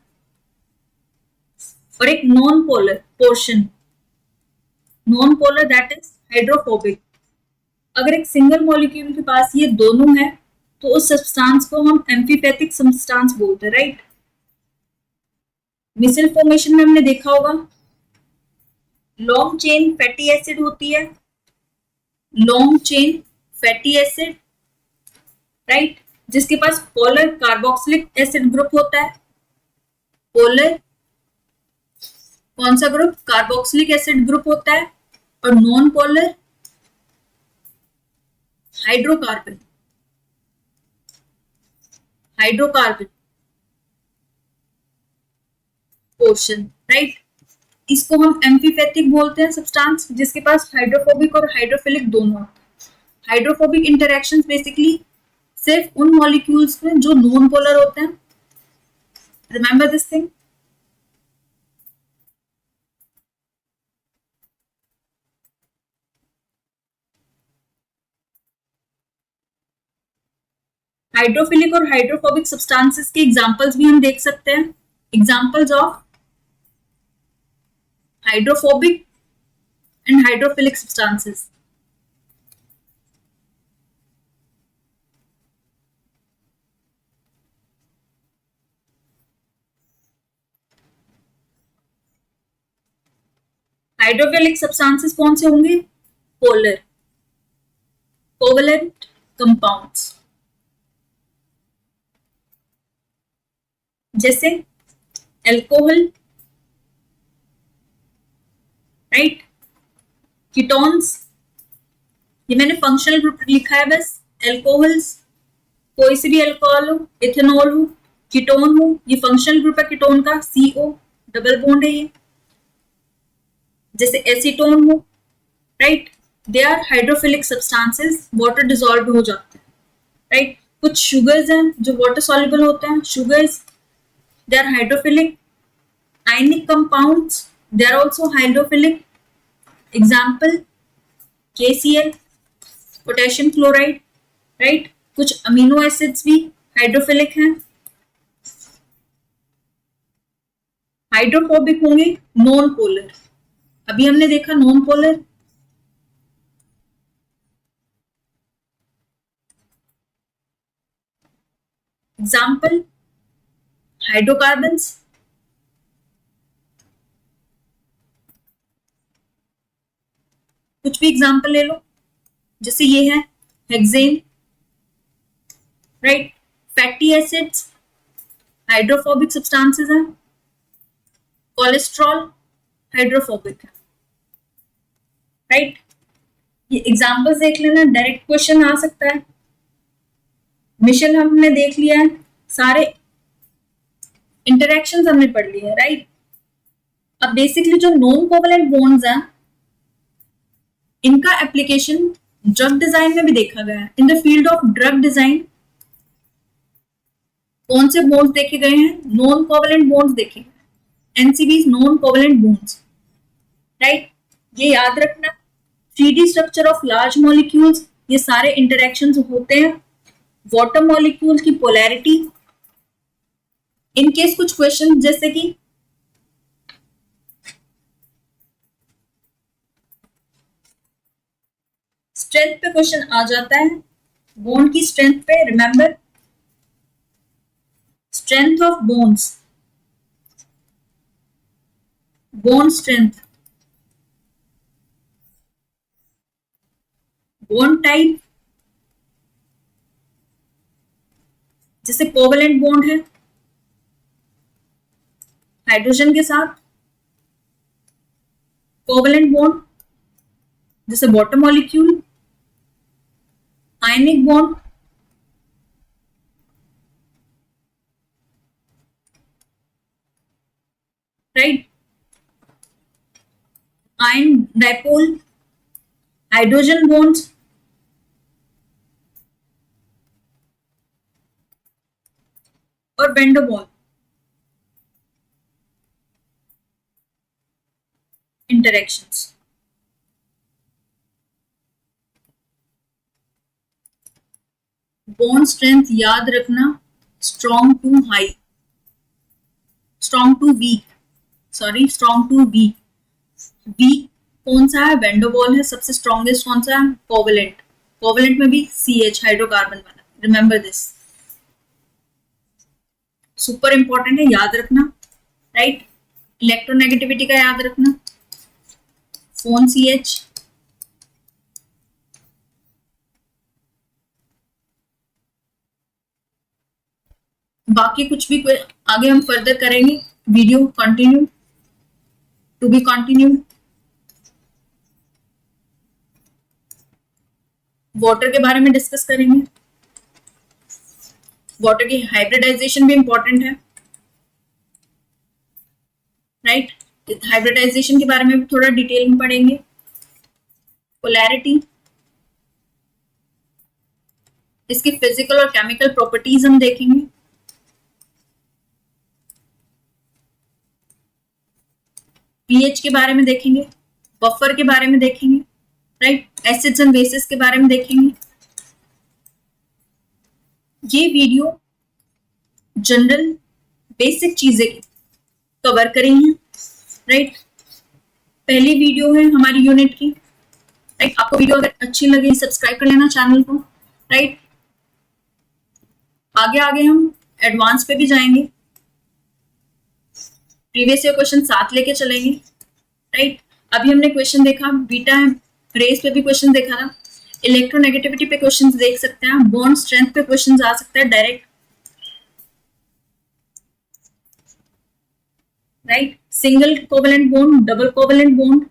और एक non polar portion, non polar that is hydrophobic. अगर एक सिंगल मॉलिक्यूल के पास ये दोनों है तो उस सब्सटेंस को हम एम्फीपैथिक सब्सटेंस बोलते हैं, राइट। मिशेल फॉर्मेशन में हमने देखा होगा लॉन्ग चेन फैटी एसिड होती है, long chain fatty acid, right, जिसके पास पोलर कार्बोक्सिलिक एसिड ग्रुप होता है। पोलर कौन सा ग्रुप? कार्बोक्सिलिक एसिड ग्रुप होता है। और non polar hydrocarbon, hydrocarbon portion, right. इसको हम एम्फीपैथिक बोलते हैं सब्सटेंस जिसके पास हाइड्रोफोबिक और हाइड्रोफिलिक दोनों। हाइड्रोफोबिक इंटरेक्शंस बेसिकली सिर्फ उन मॉलिक्यूल्स में जो नॉन पोलर होते हैं। Remember this thing. हाइड्रोफिलिक और हाइड्रोफोबिक सब्सटेंसेस के एग्जांपल्स भी हम देख सकते हैं। Examples of hydrophobic and hydrophilic substances. Hydrophilic substances कौन से होंगे? Polar, covalent compounds. जैसे एल्कोहल, राइट, कीटोन्स, ये मैंने फंक्शनल ग्रुप लिखा है बस। एल्कोहल्स, कोई सी भी अल्कोहल हो, इथेनॉल हो, कीटोन हो, ये फंक्शनल ग्रुप है कीटोन का, CO डबल बॉन्ड है ये। जैसे एसीटोन हो, right, they are hydrophilic substances, water dissolve हो जाते हैं, राइट। कुछ शुगर्स हैं जो वाटर सॉल्युबल होते हैं, sugars, they are hydrophilic. Ionic compounds, they are also hydrophilic, example KCl, potassium chloride, right. कुछ अमीनो एसिड्स भी हाइड्रोफिलिक हैं, हाइड्रोफोबिक होंगे, नॉन पोलर। अभी हमने देखा नॉन पोलर, एग्जाम्पल हाइड्रोकार्बन्स, कुछ भी एग्जाम्पल ले लो, जैसे ये है hexane, right. Fatty acids hydrophobic substances हैं, कोलेस्ट्रॉल हाइड्रोफोबिक है, राइट। ये एग्जाम्पल्स देख लेना, डायरेक्ट क्वेश्चन आ सकता है। मिशन हमने देख लिया है, सारे इंटरेक्शंस हमने पढ़ लिए हैं, राइट। अब बेसिकली जो नॉन कोवलेंट बॉन्ड्स हैं, इनका एप्लीकेशन ड्रग डिजाइन में भी देखा गया है। In the field of drug design कौन से बॉन्ड्स देखे गए हैं? नॉन कोवलेंट बॉन्ड्स देखे गए, NCBs, non covalent bonds, right. ये याद रखना, 3D structure of large molecules, ये सारे इंटरेक्शंस होते हैं। वाटर मॉलिक्यूल की पोलैरिटी, इन केस कुछ क्वेश्चन जैसे कि स्ट्रेंथ पे क्वेश्चन आ जाता है, बॉन्ड की स्ट्रेंथ पे। Remember, strength of bones, bone strength, bond type, जैसे कोवलेंट बॉन्ड है हाइड्रोजन के साथ, कोवलेंट बॉन्ड जैसे water molecule, ionic bond, right, ion dipole, hydrogen bonds, और वेंडरवॉल इंटरेक्शंस। बॉन्ड स्ट्रेंथ याद रखना, strong to high, strong to weak, sorry strong to weak. Weak कौन सा है? वेंडरवॉल है। सबसे स्ट्रॉन्गेस्ट कौन सा है? कोवलेंट। कोवलेंट में भी CH हाइड्रोकार्बन बना, रिमेंबर दिस, सुपर इंपॉर्टेंट है, याद रखना, राइट। इलेक्ट्रोनेगेटिविटी का याद रखना, फोन CH, बाकी कुछ भी आगे हम फर्दर करेंगे, video continue, to be continued. Water के बारे में डिस्कस करेंगे, वाटर की हाइब्रिडाइजेशन भी इंपॉर्टेंट है, राइट। हाइब्रिडाइजेशन के बारे में भी थोड़ा डिटेल में पढ़ेंगे। पोलैरिटी, इसकी फिजिकल और केमिकल प्रॉपर्टीज हम देखेंगे। पीएच के बारे में देखेंगे, बफर के बारे में देखेंगे, राइट। एसिड्स एंड बेसिस के बारे में देखेंगे। ये वीडियो जनरल बेसिक चीजें कवर करी हैं, राइट। पहली वीडियो है हमारी यूनिट की, राइट। आपको वीडियो अगर अच्छी लगे सब्सक्राइब कर लेना चैनल को, राइट। आगे आगे हम एडवांस पे भी जाएंगे, प्रीवियस ईयर क्वेश्चन साथ लेके चलेंगे, राइट। अभी हमने क्वेश्चन देखा, बीटा रेस पे भी क्वेश्चन देखा था, इलेक्ट्रोनेगेटिविटी पे क्वेश्चंस देख सकते हैं, बॉन्ड स्ट्रेंथ पे क्वेश्चंस आ सकते हैं direct, right, single covalent bond, double covalent bond,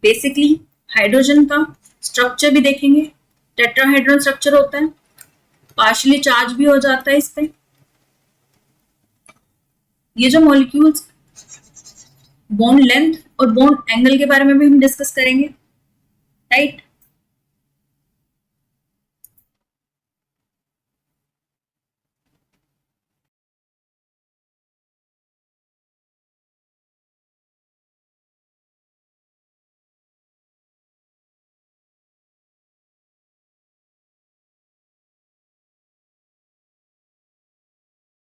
basically hydrogen का स्ट्रक्चर भी देखेंगे, टेट्राहेड्रल स्ट्रक्चर होता है, पार्शियली चार्ज भी हो जाता है इस पे। ये जो मॉलिक्यूल्स, बॉन्ड लेंथ और बॉन्ड एंगल के बारे में भी हम डिस्कस करेंगे, राइट।